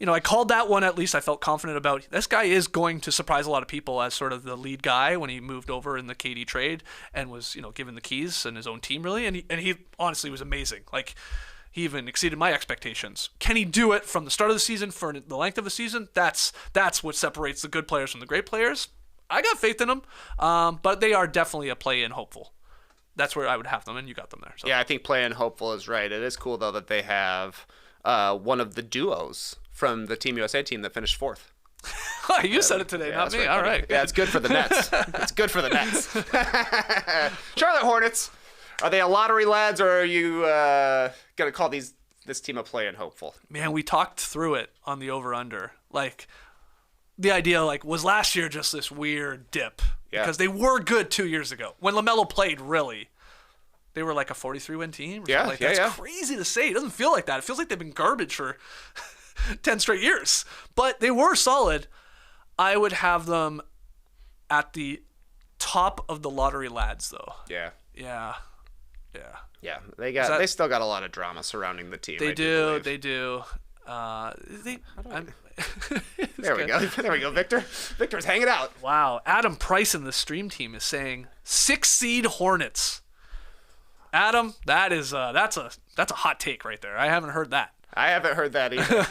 I called that one, at least I felt confident about. This guy is going to surprise a lot of people as sort of the lead guy when he moved over in the KD trade and was given the keys and his own team really, and he honestly was amazing. Like, he even exceeded my expectations. Can he do it from the start of the season for the length of the season? That's what separates the good players from the great players. I got faith in them, but they are definitely a play-in hopeful. That's where I would have them, and you got them there. So. Yeah, I think play-in hopeful is right. It is cool, though, that they have one of the duos from the Team USA team that finished 4th. You said it today, not me. All right. Yeah, it's good for the Nets. It's good for the Nets. Charlotte Hornets. Are they a lottery lads, or are you going to call this team a play-in hopeful? Man, we talked through it on the over-under. Like, the idea, was last year just this weird dip? Yeah. Because they were good 2 years ago. When LaMelo played, really, they were like a 43-win team. Yeah, something like yeah, that. yeah. It's crazy to say. It doesn't feel like that. It feels like they've been garbage for 10 straight years. But they were solid. I would have them at the top of the lottery lads, though. Yeah. Yeah. Yeah, they still got a lot of drama surrounding the team. They I do. believe. They do. There we go. There we go, Victor. Victor's hanging out. Wow. Adam Price in the stream team is saying 6 seed Hornets. Adam, that's a hot take right there. I haven't heard that. I haven't heard that either.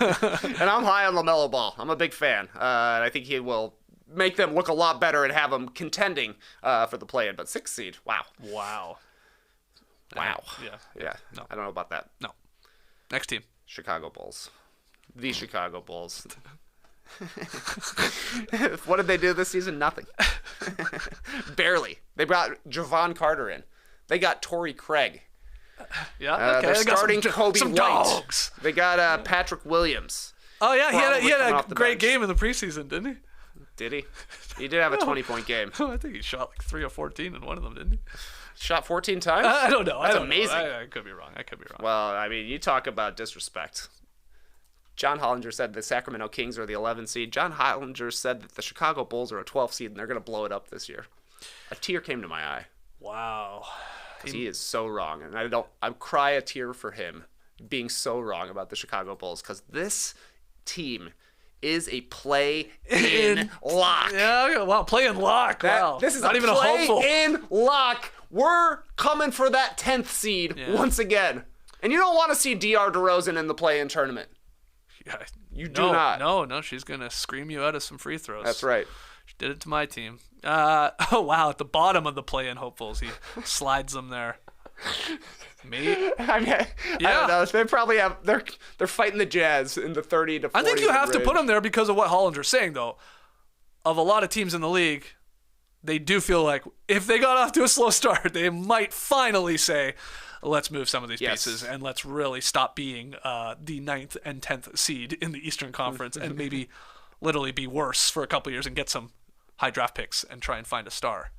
And I'm high on LaMelo Ball. I'm a big fan. And I think he will make them look a lot better and have them contending for the play-in. But 6 seed, wow. Wow. Yeah. No. I don't know about that. No. Next team. Chicago Bulls. The Chicago Bulls. What did they do this season? Nothing. Barely. They brought Javon Carter in. They got Torrey Craig. Yeah. Okay. They're They got starting Kobe some White. dogs. They got Patrick Williams. Oh yeah, he Probably had coming a off the great bench. game in the preseason, didn't he? Did he? He did have a 20-point game. Oh, I think he shot like 3 or 14 in one of them, didn't he? Shot 14 times? I don't know. That's I don't know. amazing. I could be wrong. Well, I mean, you talk about disrespect. John Hollinger said the Sacramento Kings are the 11 seed. John Hollinger said that the Chicago Bulls are a 12 seed, and they're going to blow it up this year. A tear came to my eye. Wow. Because he is so wrong. And I cry a tear for him being so wrong about the Chicago Bulls. Because this team is a play-in lock. Yeah, wow, playing lock. Wow. This is not a even a hopeful. play-in lock. We're coming for that 10th seed once again. And you don't want to see D.R. DeRozan in the play-in tournament. Yeah, You do not. No, she's going to scream you out of some free throws. That's right. She did it to my team. Oh, wow, at the bottom of the play-in hopefuls, he slides them there. Maybe. I mean, I don't know. They probably have. They're fighting the Jazz in the 30 to 40. I think you have to range. put them there because of what Hollinger's saying, though. Of a lot of teams in the league, they do feel like if they got off to a slow start, they might finally say, let's move some of these pieces and let's really stop being the 9th and 10th seed in the Eastern Conference and maybe literally be worse for a couple years and get some high draft picks and try and find a star.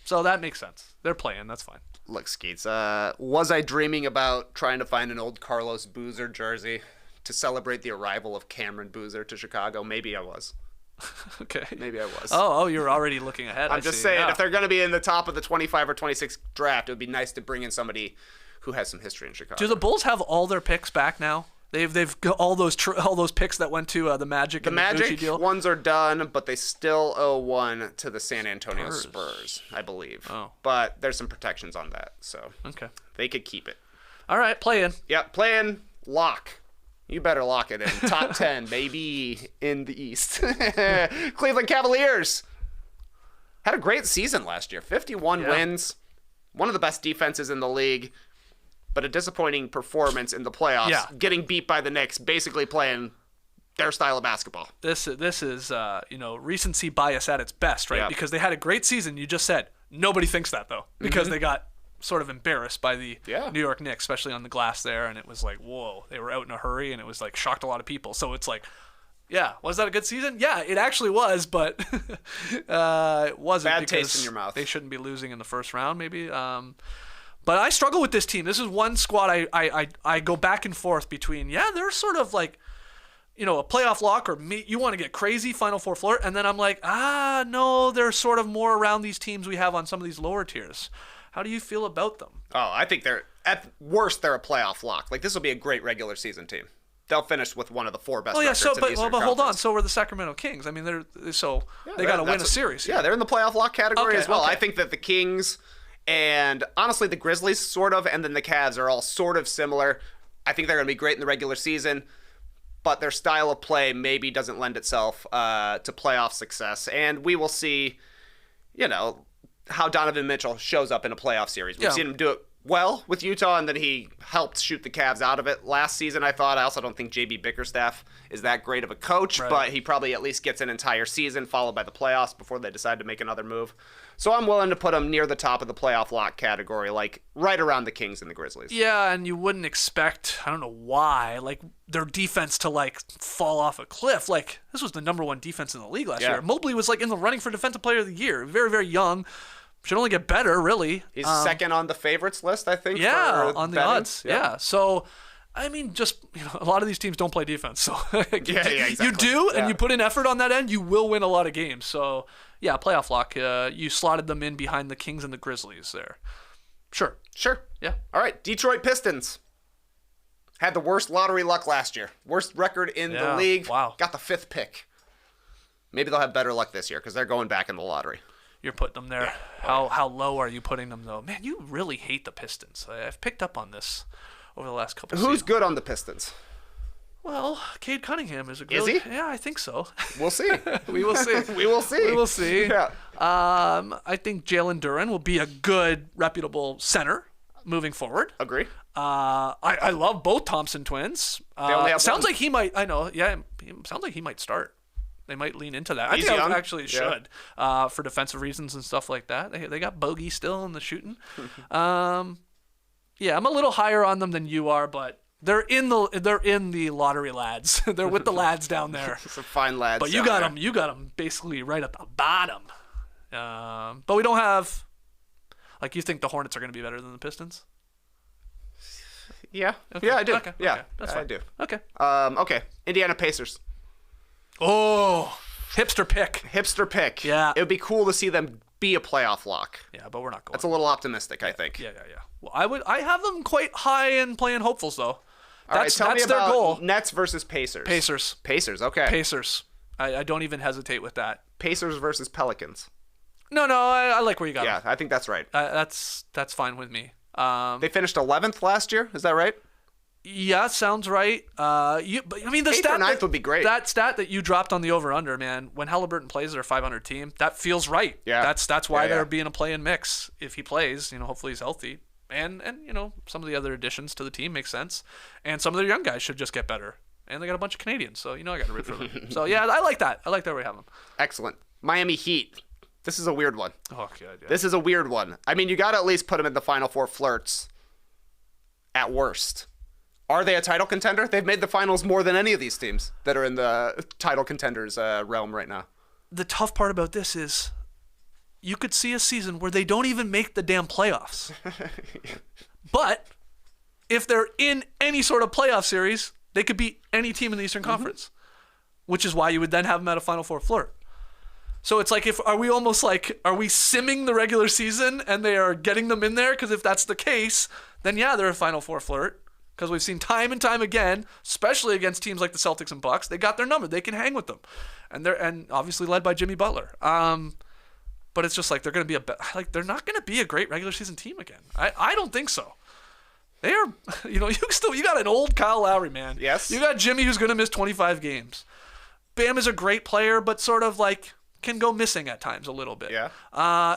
So that makes sense. They're playing. That's fine. Look, Skeets, was I dreaming about trying to find an old Carlos Boozer jersey to celebrate the arrival of Cameron Boozer to Chicago? Maybe I was. Okay. Maybe I was. Oh, you're already looking ahead. I'm just saying, if they're going to be in the top of the 25 or 26 draft, it would be nice to bring in somebody who has some history in Chicago. Do the Bulls have all their picks back now? They've got all those picks that went to the Magic. The and Magic the deal? ones are done, but they still owe one to the San Antonio Spurs, I believe. Oh. But there's some protections on that, so Okay. they could keep it. All right, play in. Yep, playing lock. You better lock it in. Top 10, baby, in the East. Cleveland Cavaliers had a great season last year. 51 wins, one of the best defenses in the league, but a disappointing performance in the playoffs. Yeah. Getting beat by the Knicks, basically playing their style of basketball. This is recency bias at its best, right? Yep. Because they had a great season. You just said nobody thinks that though, because they got sort of embarrassed by the New York Knicks, especially on the glass there, and it was like, whoa, they were out in a hurry, and it was like shocked a lot of people. So it's like, yeah, was that a good season? Yeah, it actually was, but it wasn't. Bad because taste in your mouth. They shouldn't be losing in the first round, maybe. But I struggle with this team. This is one squad I go back and forth between. Yeah, they're sort of like, a playoff lock, or you want to get crazy, Final Four flirt, and then I'm like, no, they're sort of more around these teams we have on some of these lower tiers. How do you feel about them? Oh, I think at worst, they're a playoff lock. Like, this will be a great regular season team. They'll finish with one of the 4 best records in the Eastern but hold on. Conference. So were the Sacramento Kings. I mean, they got to win a series. Yeah, they're in the playoff lock category as well. Okay. I think that the Kings and, honestly, the Grizzlies sort of, and then the Cavs are all sort of similar. I think they're going to be great in the regular season, but their style of play maybe doesn't lend itself to playoff success. And we will see, how Donovan Mitchell shows up in a playoff series. We've seen him do it well with Utah, and then he helped shoot the Cavs out of it last season, I thought. I also don't think J.B. Bickerstaff is that great of a coach, but he probably at least gets an entire season followed by the playoffs before they decide to make another move. So I'm willing to put him near the top of the playoff lock category, like right around the Kings and the Grizzlies. Yeah, and you wouldn't expect, I don't know why, like their defense to fall off a cliff. Like, this was the number 1 defense in the league last year. Mobley was in the running for Defensive Player of the Year. Very, very young. Should only get better, really. He's second on the favorites list, I think. Yeah, for on the betting. odds. Yeah. So, I mean, just a lot of these teams don't play defense. So exactly. You do, and you put in effort on that end, you will win a lot of games. So, yeah, playoff lock. You slotted them in behind the Kings and the Grizzlies there. Sure. Yeah. All right, Detroit Pistons had the worst lottery luck last year. Worst record in the league. Wow. Got the 5th pick. Maybe they'll have better luck this year because they're going back in the lottery. You're putting them there. How low are you putting them, though? Man, you really hate the Pistons. I've picked up on this over the last couple of Who's seasons. I the Pistons? Well, Cade Cunningham is a good... Is he? Yeah, I think so. We'll see. We will see. We will see. We will see. Yeah. I think Jalen Duren will be a good, reputable center moving forward. Agree. I love both Thompson twins. They only have sounds one. like he might... I know, yeah. Sounds like he might start. They might lean into that. He's I think young. they actually should for defensive reasons and stuff like that. They got Bogey still in the shooting. I'm a little higher on them than you are, but they're in the lottery lads. They're with the lads down there. Some fine lads. But you got them. You got them basically right at the bottom. But we don't have. You think the Hornets are going to be better than the Pistons? Yeah. Okay. Yeah, I do. Okay. Yeah, Okay. That's fine. I do. Okay. Okay. Indiana Pacers. Oh, hipster pick. Yeah. It would be cool to see them be a playoff lock. Yeah, but we're not going. That's a little optimistic, I think. Yeah. Well, I have them quite high in playing hopefuls though. All right, tell me that's their about goal. Nets versus Pacers. Pacers, okay. Pacers. I don't even hesitate with that. Pacers versus Pelicans. No, I like where you got them. Yeah, I think that's right. That's fine with me. They finished 11th last year. Is that right? Yeah, sounds right. But I mean, the 8th stat or 9th would be great. That stat that you dropped on the over/under, man. When Halliburton plays their 500 team, that feels right. Yeah, That's why yeah. they're being a play-in mix. If he plays, hopefully he's healthy. And some of the other additions to the team make sense. And some of their young guys should just get better. And they got a bunch of Canadians, so I got to root for them. So yeah, I like that. I like that we have them. Excellent. Miami Heat. This is a weird one. Oh god. Yeah. This is a weird one. I mean, you got to at least put them in the Final Four flirts. At worst. Are they a title contender? They've made the finals more than any of these teams that are in the title contenders realm right now. The tough part about this is you could see a season where they don't even make the damn playoffs. But if they're in any sort of playoff series, they could beat any team in the Eastern Conference, which is why you would then have them at a Final Four flirt. So it's like, are we simming the regular season and they are getting them in there? Because if that's the case, then yeah, they're a Final Four flirt. Because we've seen time and time again, especially against teams like the Celtics and Bucks, they got their number. They can hang with them, and obviously led by Jimmy Butler. But it's just like they're going to be they're not going to be a great regular season team again. I don't think so. They are, you got an old Kyle Lowry, man. Yes. You got Jimmy who's going to miss 25 games. Bam is a great player, but sort of like can go missing at times a little bit. Yeah.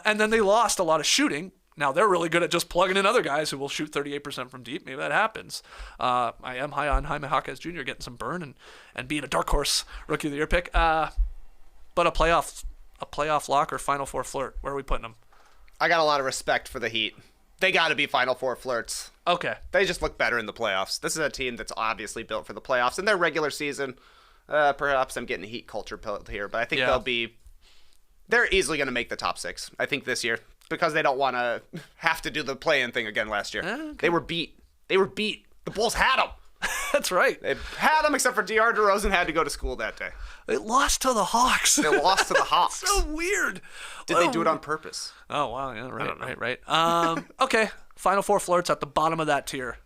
And then they lost a lot of shooting. Now they're really good at just plugging in other guys who will shoot 38% from deep. Maybe that happens. I am high on Jaime Jaquez Jr. getting some burn and being a dark horse Rookie of the Year pick. But a playoff lock or Final Four flirt. Where are we putting them? I got a lot of respect for the Heat. They got to be Final Four flirts. Okay. They just look better in the playoffs. This is a team that's obviously built for the playoffs. In their regular season, perhaps I'm getting Heat culture built here, but I think they're easily going to make the top 6, I think, this year. Because they don't want to have to do the play-in thing again last year. Okay. They were beat. The Bulls had them. That's right. They had them, except for DeAndre DeRozan had to go to school that day. They lost to the Hawks. They lost to the Hawks. So weird. Did they do it on purpose? Oh, wow. Yeah, right. Okay. Final Four flirts at the bottom of that tier.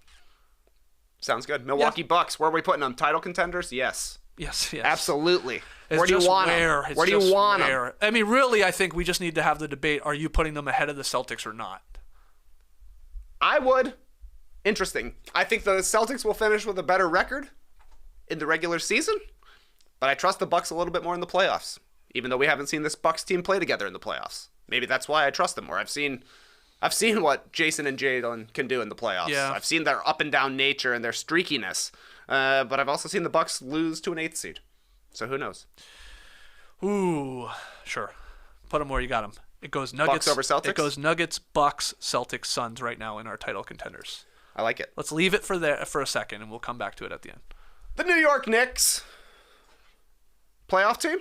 Sounds good. Milwaukee Bucks. Where are we putting them? Title contenders? Yes. Yes. Absolutely. It's where do you want them? Where do you want them? I mean, really, I think we just need to have the debate, are you putting them ahead of the Celtics or not? I would. Interesting. I think the Celtics will finish with a better record in the regular season, but I trust the Bucks a little bit more in the playoffs, even though we haven't seen this Bucks team play together in the playoffs. Maybe that's why I trust them more. I've seen what Jason and Jalen can do in the playoffs. Yeah. I've seen their up and down nature and their streakiness, but I've also seen the Bucks lose to an 8th seed. So who knows? Ooh, sure. Put them where you got them. It goes Nuggets Bucks over Celtics? It goes Nuggets, Bucks, Celtics, Suns right now in our title contenders. I like it. Let's leave it for a second, and we'll come back to it at the end. The New York Knicks. Playoff team?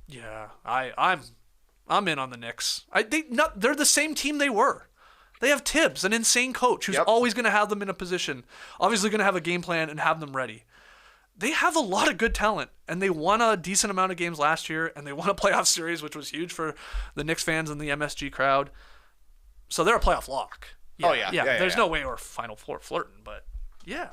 Yeah, I'm in on the Knicks. They're the same team they were. They have Tibbs, an insane coach who's always going to have them in a position, obviously going to have a game plan and have them ready. They have a lot of good talent, and they won a decent amount of games last year, and they won a playoff series, which was huge for the Knicks fans and the MSG crowd. So they're a playoff lock. Yeah. There's no way we're Final Four flirting, but yeah,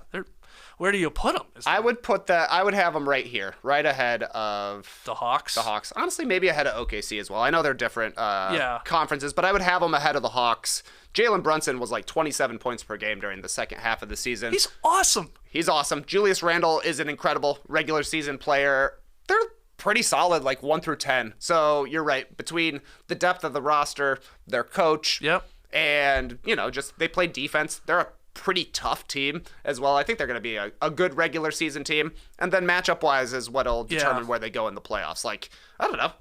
where do you put them? I would have them right here, right ahead of the Hawks. Honestly, maybe ahead of OKC as well. I know they're different conferences, but I would have them ahead of the Hawks. Jalen Brunson was like 27 points per game during the second half of the season. He's awesome. Julius Randle is an incredible regular season player. They're pretty solid, like 1 through 10. So you're right. Between the depth of the roster, their coach, and, just they play defense. They're a pretty tough team as well. I think they're going to be a good regular season team. And then matchup-wise is what'll determine where they go in the playoffs. Like, I don't know.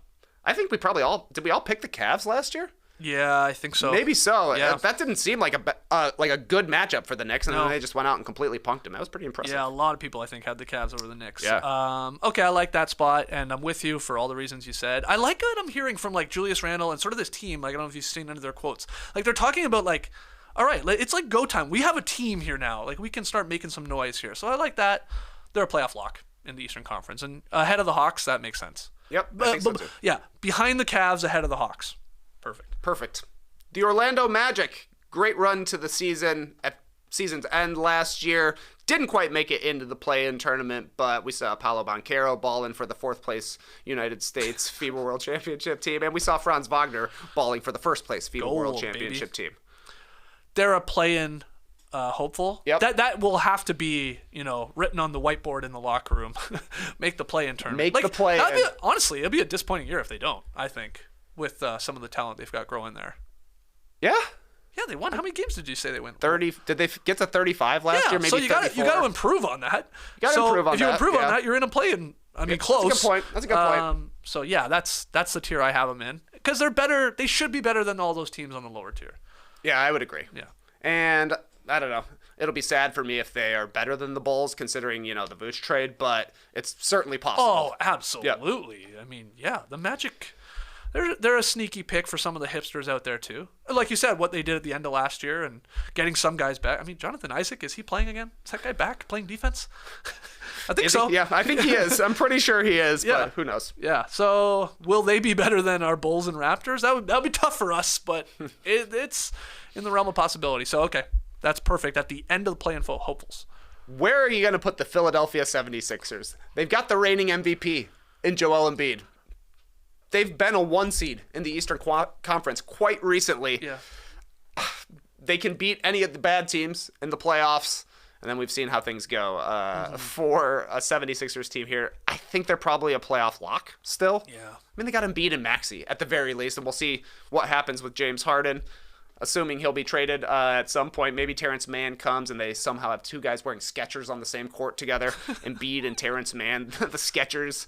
I think did we all pick the Cavs last year? Yeah, I think so. Maybe so. Yeah. That didn't seem like a good matchup for the Knicks, and then they just went out and completely punked them. That was pretty impressive. Yeah, a lot of people, I think, had the Cavs over the Knicks. Yeah. Okay, I like that spot, and I'm with you for all the reasons you said. I like what I'm hearing from, like, Julius Randle and sort of this team. Like, I don't know if you've seen any of their quotes. Like, they're talking about, like, all right, it's like go time. We have a team here now. Like, we can start making some noise here. So I like that. They're a playoff lock in the Eastern Conference. And ahead of the Hawks, that makes sense. Yep, I think so too. Yeah, behind the Cavs, ahead of the Hawks. Perfect. The Orlando Magic, great run to the season at season's end last year. Didn't quite make it into the play-in tournament, but we saw Paolo Banchero balling for the 4th place United States FIBA World Championship team, and we saw Franz Wagner balling for the 1st place FIBA World Championship team. They're a play-in hopeful. Yep. That will have to be, written on the whiteboard in the locker room. Make the play-in tournament. The play-in. Honestly, it'd be a disappointing year if they don't, I think, with some of the talent they've got growing there. Yeah. Yeah, they won. How many games did you say they won? 30. Did they get to 35 last year? Maybe so you got to improve on that. If you improve on that, you're in a play-in. I mean, close. That's a good point. That's a good point. So yeah, that's the tier I have them in because they're better. They should be better than all those teams on the lower tier. Yeah, I would agree. Yeah. And I don't know. It'll be sad for me if they are better than the Bulls, considering, the Vooch trade, but it's certainly possible. Oh, absolutely. Yep. I mean, yeah, the Magic, they're a sneaky pick for some of the hipsters out there, too. Like you said, what they did at the end of last year and getting some guys back. I mean, Jonathan Isaac, is he playing again? Is that guy back playing defense? I think so. Yeah, I think he is. I'm pretty sure he is, but who knows? Yeah, so will they be better than our Bulls and Raptors? That would be tough for us, but it's in the realm of possibility. So, okay. That's perfect at the end of the play-in hopefuls. Where are you going to put the Philadelphia 76ers? They've got the reigning MVP in Joel Embiid. They've been a 1 seed in the Eastern Conference quite recently. Yeah. They can beat any of the bad teams in the playoffs, and then we've seen how things go. For a 76ers team here, I think they're probably a playoff lock still. Yeah. I mean, they got Embiid and Maxey at the very least, and we'll see what happens with James Harden. Assuming he'll be traded at some point. Maybe Terrence Mann comes and they somehow have 2 guys wearing Skechers on the same court together. Embiid and Terrence Mann, the Skechers,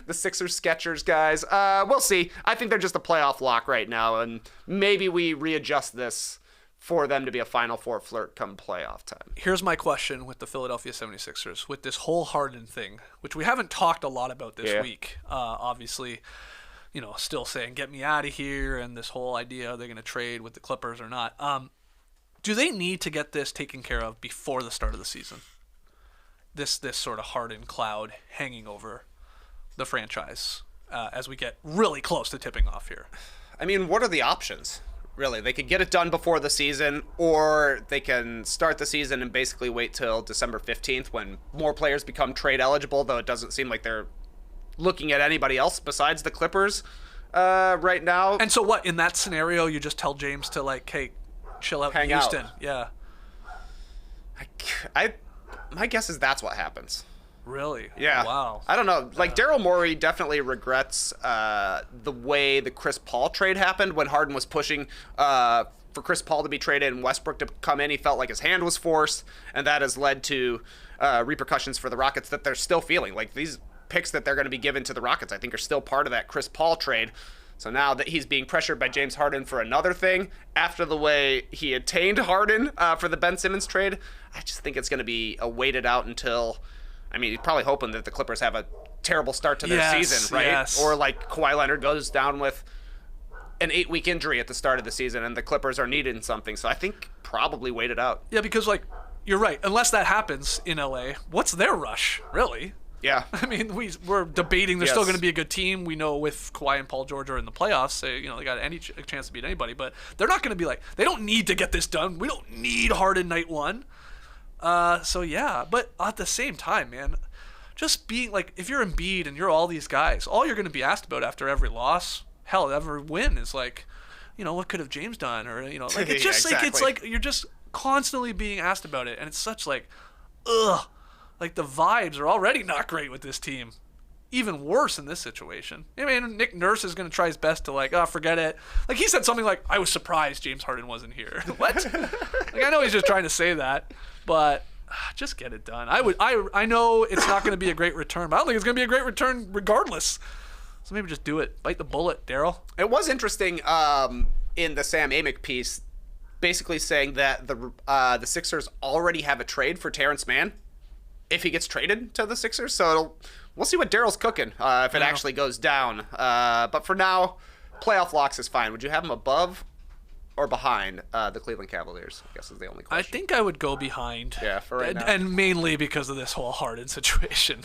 the Sixers Skechers guys. We'll see. I think they're just a playoff lock right now, and maybe we readjust this for them to be a Final Four flirt come playoff time. Here's my question with the Philadelphia 76ers, with this whole Harden thing, which we haven't talked a lot about this week, obviously. Still saying, get me out of here, and this whole idea, they're going to trade with the Clippers or not. Do they need to get this taken care of before the start of the season? This sort of Harden cloud hanging over the franchise as we get really close to tipping off here. I mean, what are the options? Really, they could get it done before the season, or they can start the season and basically wait till December 15th when more players become trade eligible, though it doesn't seem like they're looking at anybody else besides the Clippers right now. And so what, in that scenario, you just tell James to, hey, chill out in Houston. Out. Yeah. My guess is that's what happens. Really? Yeah. Wow. I don't know. Daryl Morey definitely regrets the way the Chris Paul trade happened when Harden was pushing for Chris Paul to be traded and Westbrook to come in. He felt like his hand was forced, and that has led to repercussions for the Rockets that they're still feeling. These picks that they're going to be given to the Rockets, I think, are still part of that Chris Paul trade. So now that he's being pressured by James Harden for another thing, after the way he attained Harden for the Ben Simmons trade, I just think it's going to be waited out until, he's probably hoping that the Clippers have a terrible start to their season, right? Yes. Or Kawhi Leonard goes down with an 8-week injury at the start of the season and the Clippers are needing something. So I think probably wait it out. Yeah, because, you're right. Unless that happens in LA, what's their rush, really? Yeah. We're debating they're still going to be a good team. We know with Kawhi and Paul George are in the playoffs, they got any chance to beat anybody, but they're not going to be they don't need to get this done. We don't need Harden night 1. So yeah, but at the same time, man, just being if you're Embiid and you're all these guys, all you're going to be asked about after every loss, hell, every win is what could have James done? Or, it's just exactly. You're just constantly being asked about it. And it's such ugh. The vibes are already not great with this team. Even worse in this situation. Nick Nurse is going to try his best to forget it. He said something I was surprised James Harden wasn't here. What? I know he's just trying to say that, but just get it done. I know it's not going to be a great return, but I don't think it's going to be a great return regardless. So maybe just do it. Bite the bullet, Daryl. It was interesting in the Sam Amick piece, basically saying that the Sixers already have a trade for Terrence Mann if he gets traded to the Sixers. So we'll see what Daryl's cooking if it actually goes down. But for now, playoff locks is fine. Would you have him above or behind the Cleveland Cavaliers? I guess is the only question. I think I would go behind. Yeah, for right now. And mainly because of this whole Harden situation.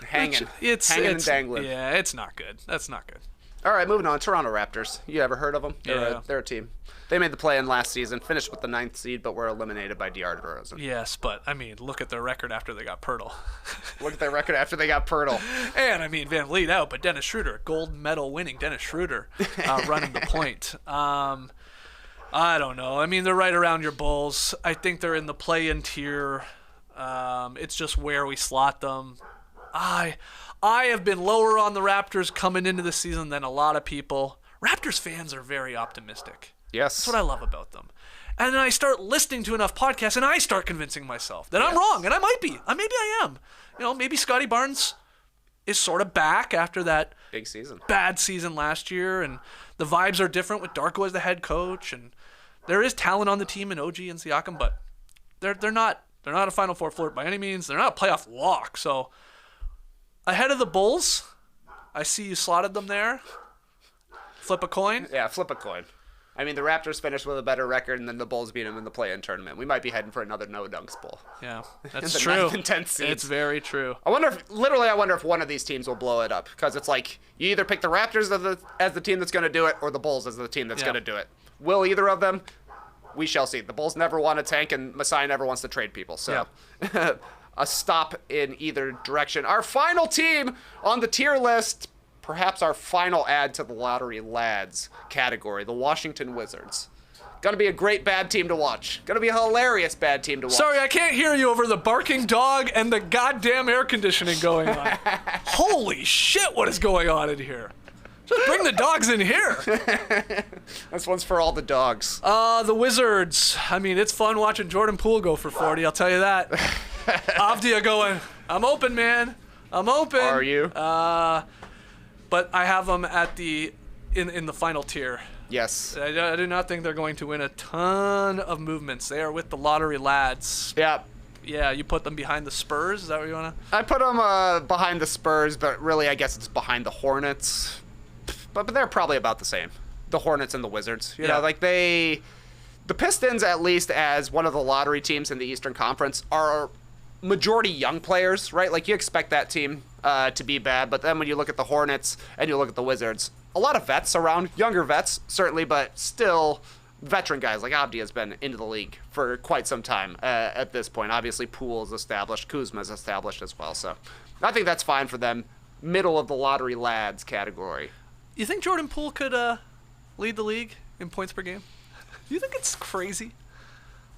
Hanging and dangling. Yeah, it's not good. That's not good. All right, moving on. Toronto Raptors. You ever heard of them? Yeah. They're a team. They made the play-in last season, finished with the 9th seed, but were eliminated by DeAndre DeRozan. Yes, but, look at their record after they got Pirtle. Look at their record after they got Pirtle. And, Van Vliet out, but Dennis Schroeder, gold medal winning Dennis Schroeder running the point. I don't know. They're right around your Bulls. I think they're in the play-in tier. It's just where we slot them. I have been lower on the Raptors coming into the season than a lot of people. Raptors fans are very optimistic. Yes. That's what I love about them. And then I start listening to enough podcasts, and I start convincing myself that I'm wrong, and I might be. Maybe I am. Maybe Scotty Barnes is sort of back after that bad season last year, and the vibes are different with Darko as the head coach, and there is talent on the team in OG and Siakam, but they're not a Final Four flirt by any means. They're not a playoff lock. So ahead of the Bulls, I see you slotted them there. Flip a coin. Yeah, flip a coin. I mean, the Raptors finished with a better record, and then the Bulls beat them in the play-in tournament. We might be heading for another no-dunks bowl. Yeah, that's the true. 9th and 10th seeds. It's very true. I wonder if one of these teams will blow it up, because it's like you either pick the Raptors as the team that's going to do it, or the Bulls as the team that's going to do it. Will either of them? We shall see. The Bulls never want to tank, and Masai never wants to trade people. So a stop in either direction. Our final team on the tier list, perhaps our final add to the Lottery Lads category, the Washington Wizards. Gonna be a great bad team to watch. Gonna be a hilarious bad team to watch. Sorry, I can't hear you over the barking dog and the goddamn air conditioning going on. Holy shit, what is going on in here? Just bring the dogs in here. This one's for all the dogs. The Wizards. I mean, it's fun watching Jordan Poole go for 40, I'll tell you that. Avdia going, I'm open, man. I'm open. Are you? But I have them at in the final tier. Yes. I do not think they're going to win a ton of movements. They are with the Lottery Lads. Yeah. Yeah, you put them behind the Spurs? Is that what you want to? I put them behind the Spurs, but really I guess it's behind the Hornets. But they're probably about the same. The Hornets and the Wizards. You know, like the Pistons, at least as one of the lottery teams in the Eastern Conference, are majority young players, right? Like you expect that team to be bad, but then when you look at the Hornets and you look at the Wizards, a lot of vets around, younger vets certainly, but still veteran guys. Like Avdia has been into the league for quite some time at this point. Obviously Poole's established, Kuzma's established as well, so I think that's fine for them. Middle of the Lottery Lads category. You think Jordan Poole could lead the league in points per game? Do you think it's crazy?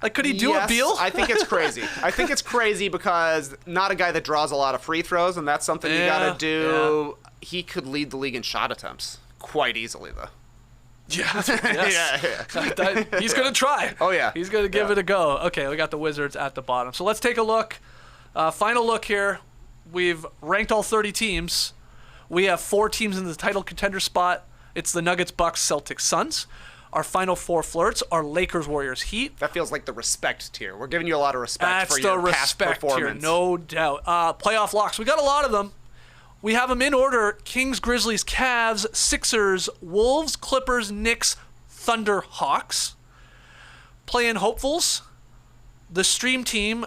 Like, could he do a Beal? I think it's crazy. I think it's crazy because not a guy that draws a lot of free throws, and that's something you got to do. Yeah. He could lead the league in shot attempts quite easily, though. Yeah. He's going to try. Oh, yeah. He's going to give it a go. Okay, we got the Wizards at the bottom. So let's take a look. Final look here. We've ranked all 30 teams. We have 4 teams in the title contender spot. It's the Nuggets, Bucks, Celtics, Suns. Our final 4 flirts are Lakers, Warriors, Heat. That feels like the respect tier. We're giving you a lot of respect for your past performance. Tier, no doubt. Playoff locks. We got a lot of them. We have them in order: Kings, Grizzlies, Cavs, Sixers, Wolves, Clippers, Knicks, Thunder, Hawks. Play-in hopefuls. The stream team,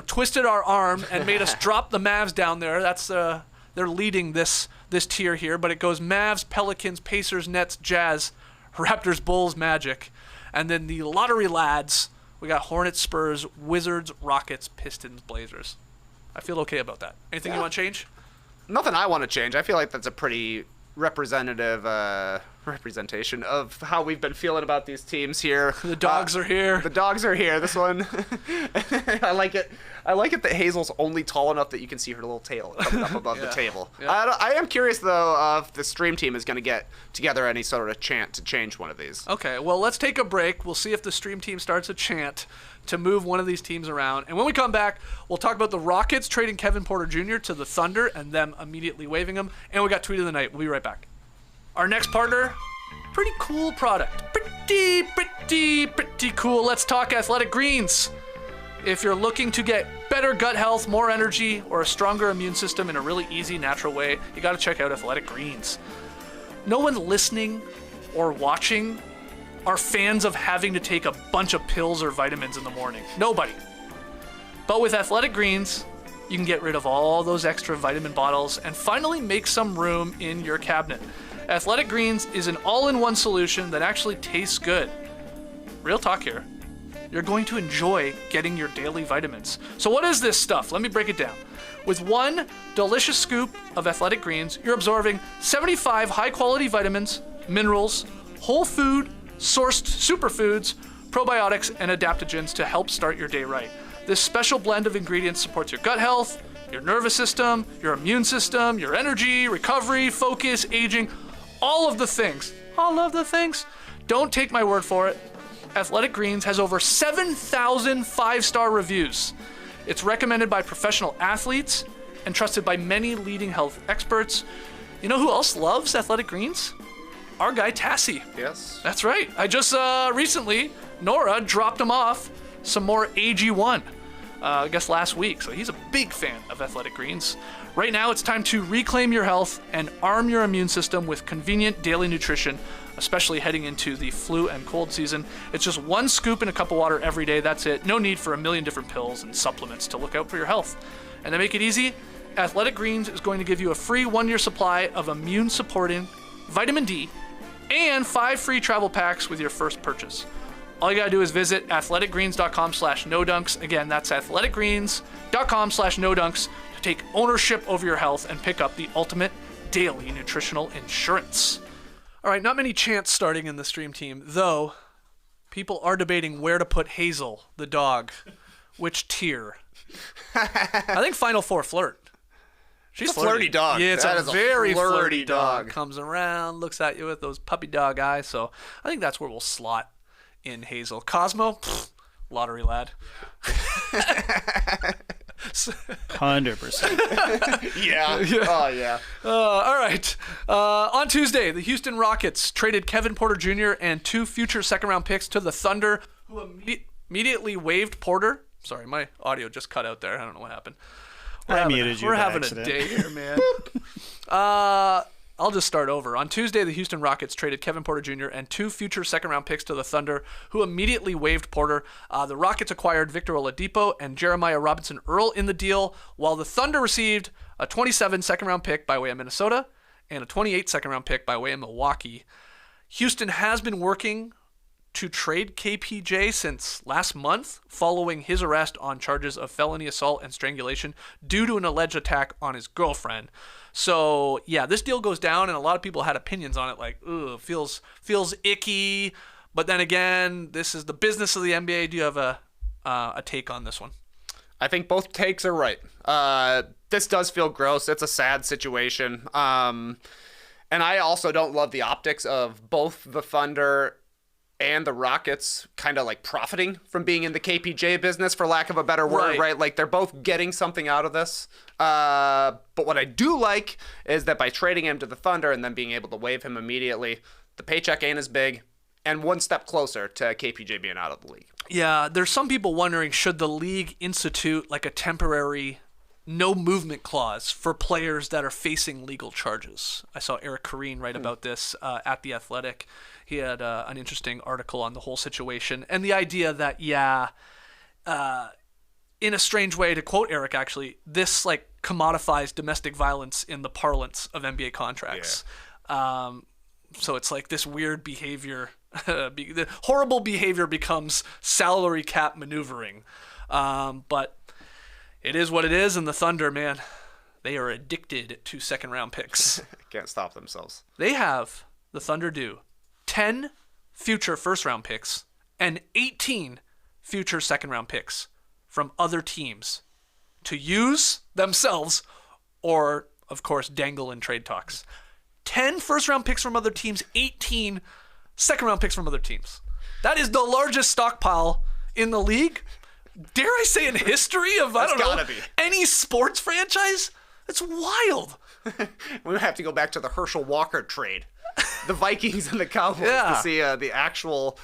twisted our arm and made us drop the Mavs down there. That's they're leading this tier here, but it goes Mavs, Pelicans, Pacers, Nets, Jazz, Raptors, Bulls, Magic. And then the Lottery Lads, we got Hornets, Spurs, Wizards, Rockets, Pistons, Blazers. I feel okay about that. Anything you want to change? Nothing I want to change. I feel like that's a pretty representative representation of how we've been feeling about these teams here. The dogs are here. The dogs are here. This one, I like it. I like it that Hazel's only tall enough that you can see her little tail coming up above the table. Yeah. I am curious, though, if the stream team is going to get together any sort of chant to change one of these. Okay, well, let's take a break. We'll see if the stream team starts a chant to move one of these teams around. And when we come back, we'll talk about the Rockets trading Kevin Porter Jr. to the Thunder and them immediately waiving him. And we got Tweet of the Night. We'll be right back. Our next partner, pretty cool product. Pretty cool. Let's talk Athletic Greens. If you're looking to get better gut health, more energy, or a stronger immune system in a really easy, natural way, you got to check out Athletic Greens. No one listening or watching are fans of having to take a bunch of pills or vitamins in the morning. Nobody. But with Athletic Greens, you can get rid of all those extra vitamin bottles and finally make some room in your cabinet. Athletic Greens is an all-in-one solution that actually tastes good. Real talk here. You're going to enjoy getting your daily vitamins. So what is this stuff? Let me break it down. With one delicious scoop of Athletic Greens, you're absorbing 75 high-quality vitamins, minerals, whole food, sourced superfoods, probiotics, and adaptogens to help start your day right. This special blend of ingredients supports your gut health, your nervous system, your immune system, your energy, recovery, focus, aging, all of the things. Don't take my word for it. Athletic Greens has over 7,000 5-star reviews. It's recommended by professional athletes and trusted by many leading health experts. You know who else loves Athletic Greens? Our guy Tassie. Yes. That's right. I just recently, Nora dropped him off some more AG1, I guess last week. So he's a big fan of Athletic Greens. Right now, it's time to reclaim your health and arm your immune system with convenient daily nutrition, especially heading into the flu and cold season. It's just 1 scoop in a cup of water every day. That's it. No need for a million different pills and supplements to look out for your health. And to make it easy, Athletic Greens is going to give you a free 1-year supply of immune-supporting vitamin D and 5 free travel packs with your first purchase. All you gotta do is visit athleticgreens.com/nodunks. Again, that's athleticgreens.com/nodunks to take ownership over your health and pick up the ultimate daily nutritional insurance. All right, not many chants starting in the stream team, though people are debating where to put Hazel, the dog. Which tier? I think Final Four Flirt. She's a flirty dog. Yeah, it's that a is very flirty flirty dog. Comes around, looks at you with those puppy dog eyes. So I think that's where we'll slot in Hazel. Cosmo, lottery lad. 100%. Yeah. Oh, yeah. All right. On Tuesday, the Houston Rockets traded Kevin Porter Jr. and 2 future second-round picks to the Thunder, who immediately waived Porter. Sorry, my audio just cut out there. I don't know what happened. We're having a day here, man. I'll just start over. On Tuesday, the Houston Rockets traded Kevin Porter Jr. and 2 future second-round picks to the Thunder, who immediately waived Porter. The Rockets acquired Victor Oladipo and Jeremiah Robinson-Earl in the deal, while the Thunder received a 27 second-round pick by way of Minnesota and a 28 second-round pick by way of Milwaukee. Houston has been working to trade KPJ since last month, following his arrest on charges of felony assault and strangulation due to an alleged attack on his girlfriend. So, yeah, this deal goes down, and a lot of people had opinions on it, like, ugh, feels icky. But then again, this is the business of the NBA. Do you have a take on this one? I think both takes are right. This does feel gross. It's a sad situation. And I also don't love the optics of both the Thunder and the Rockets kind of like profiting from being in the KPJ business, for lack of a better word, right? Like they're both getting something out of this. But what I do like is that by trading him to the Thunder and then being able to waive him immediately, the paycheck ain't as big and 1 step closer to KPJ being out of the league. Yeah, there's some people wondering, should the league institute like a temporary no movement clause for players that are facing legal charges? I saw Eric Corrine write about this at The Athletic. He had an interesting article on the whole situation and the idea that, in a strange way, to quote Eric, actually, this like commodifies domestic violence in the parlance of NBA contracts. Yeah. So it's like this weird behavior, the horrible behavior becomes salary cap maneuvering. But it is what it is, and the Thunder, man, they are addicted to second-round picks. Can't stop themselves. The Thunder do 10 future first-round picks and 18 future second-round picks from other teams to use themselves or, of course, dangle in trade talks. 10 first-round picks from other teams, 18 second-round picks from other teams. That is the largest stockpile in the league. Dare I say in history of, any sports franchise? It's wild. We have to go back to the Herschel Walker trade. The Vikings and the Cowboys to see the actual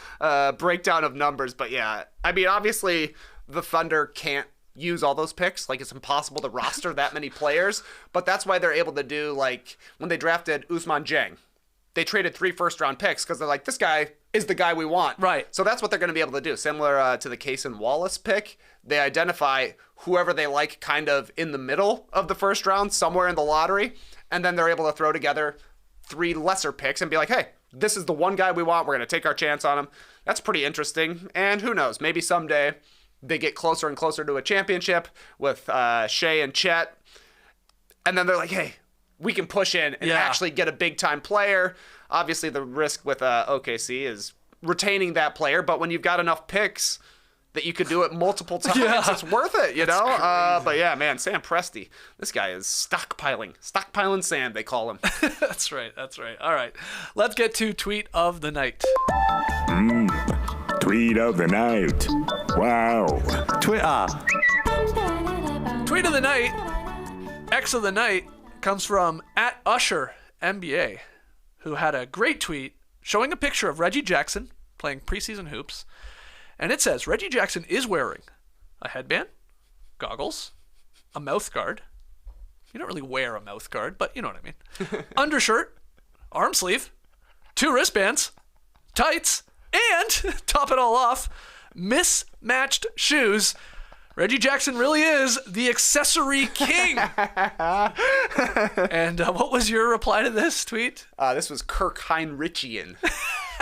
breakdown of numbers. But yeah, I mean, obviously the Thunder can't use all those picks. Like, it's impossible to roster that many players. But that's why they're able to do, like, when they drafted Ousmane Dieng, they traded 3 first-round picks because they're like, this guy is the guy we want. Right. So that's what they're going to be able to do. Similar to the Cason Wallace pick, they identify whoever they like kind of in the middle of the first round, somewhere in the lottery, and then they're able to throw together 3 lesser picks and be like, hey, this is the one guy we want. We're going to take our chance on him. That's pretty interesting. And who knows, maybe someday they get closer and closer to a championship with Shea and Chet. And then they're like, hey, we can push in and actually get a big-time player. Obviously, the risk with OKC is retaining that player. But when you've got enough picks, that you could do it multiple times. Yeah. It's worth it, you know? But yeah, man, Sam Presti, this guy is stockpiling sand, they call him. That's right. All right, let's get to tweet of the night. Tweet of the night. Wow. Twitter. Tweet of the night, X of the night, comes from @UsherNBA, who had a great tweet showing a picture of Reggie Jackson playing preseason hoops. And it says, Reggie Jackson is wearing a headband, goggles, a mouth guard. You don't really wear a mouth guard, but you know what I mean. Undershirt, arm sleeve, 2 wristbands, tights, and, top it all off, mismatched shoes. Reggie Jackson really is the accessory king. And what was your reply to this tweet? This was Kirk Heinrichian.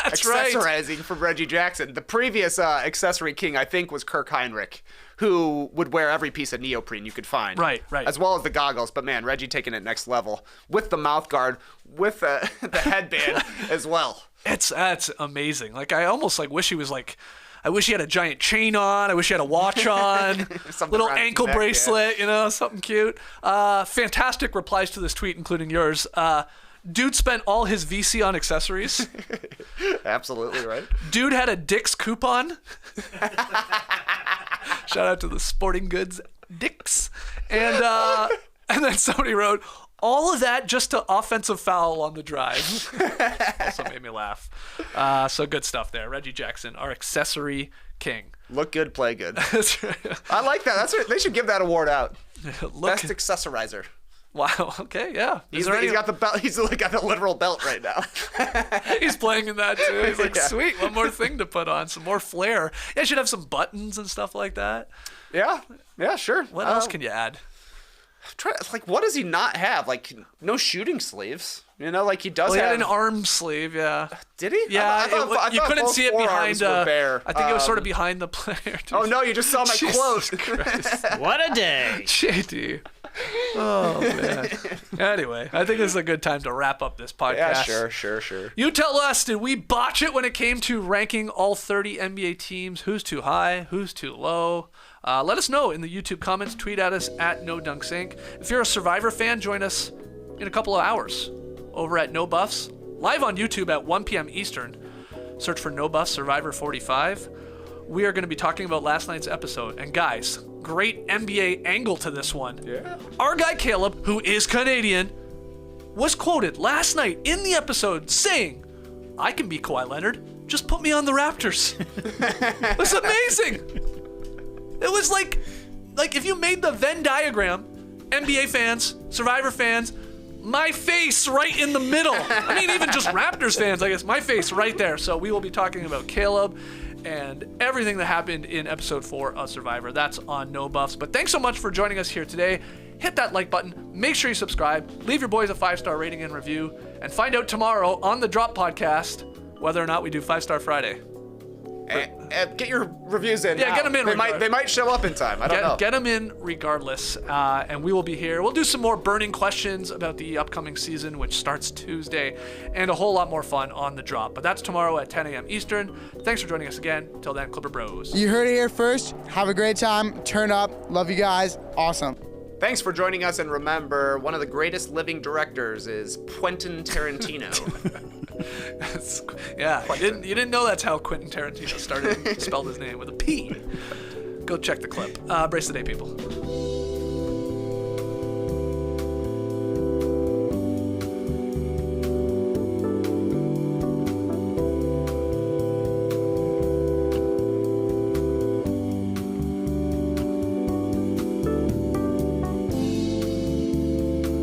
That's right. Accessorizing from Reggie Jackson. The previous accessory king, I think, was Kirk Heinrich, who would wear every piece of neoprene you could find. Right. As well as the goggles. But man, Reggie taking it next level with the mouth guard, with the headband as well. That's amazing. Like, I almost wish he was I wish he had a giant chain on. I wish he had a watch on. Little around his ankle neck, bracelet, something cute. Fantastic replies to this tweet, including yours. Dude spent all his VC on accessories. Absolutely right. Dude had a Dick's coupon. Shout out to the sporting goods Dick's. And then somebody wrote, all of that just to offensive foul on the drive. Also made me laugh. So good stuff there. Reggie Jackson, our accessory king. Look good, play good. That's right. I like that. They should give that award out. Look, Best accessorizer. wow. Okay. Yeah. He's got the belt. He's got the literal belt right now. He's playing in that too. He's like, Yeah. sweet, one more thing to put on, some more flair. Yeah, should have some buttons and stuff like that. Yeah, sure. What else can you add? What does he not have? No shooting sleeves. He does Well, he have. had an arm sleeve. Yeah. Did he? Yeah, I thought you couldn't both see it behind. forearms were bare. I think it was sort of behind the player. Oh no, you just saw my Jesus quote. Christ. What a day. JD. Oh man. Anyway, I think this is a good time to wrap up this podcast. Yeah, sure. You tell us, did we botch it when it came to ranking all 30 NBA teams? Who's too high? Who's too low? Let us know in the YouTube comments. Tweet at us @NoDunksInc. If you're a Survivor fan, join us in a couple of hours over at No Buffs, live on YouTube at 1 p.m. Eastern. Search for No Buffs Survivor 45. We are going to be talking about last night's episode. And guys, great NBA angle to this one. Yeah. Our guy Caleb, who is Canadian, was quoted last night in the episode saying, I can be Kawhi Leonard. Just put me on the Raptors. It was amazing. It was like if you made the Venn diagram, NBA fans, Survivor fans, my face right in the middle. I mean, even just Raptors fans, I guess, my face right there. So we will be talking about Caleb and everything that happened in episode 4 of Survivor. That's on No Buffs. But thanks so much for joining us here today. Hit that like button. Make sure you subscribe. Leave your boys a 5-star rating and review. And find out tomorrow on the Drop Podcast whether or not we do 5-Star Friday. And get your reviews in. Yeah, now. get them in. They might show up in time. I don't know. Get them in regardless, and we will be here. We'll do some more burning questions about the upcoming season, which starts Tuesday, and a whole lot more fun on the Drop. But that's tomorrow at 10 a.m. Eastern. Thanks for joining us again. Till then, Clipper Bros. You heard it here first. Have a great time. Turn up. Love you guys. Awesome. Thanks for joining us, and remember, one of the greatest living directors is Quentin Tarantino. Yeah, you didn't know that's how Quentin Tarantino spelled his name, with a P. Go check the clip. Brace the day, people.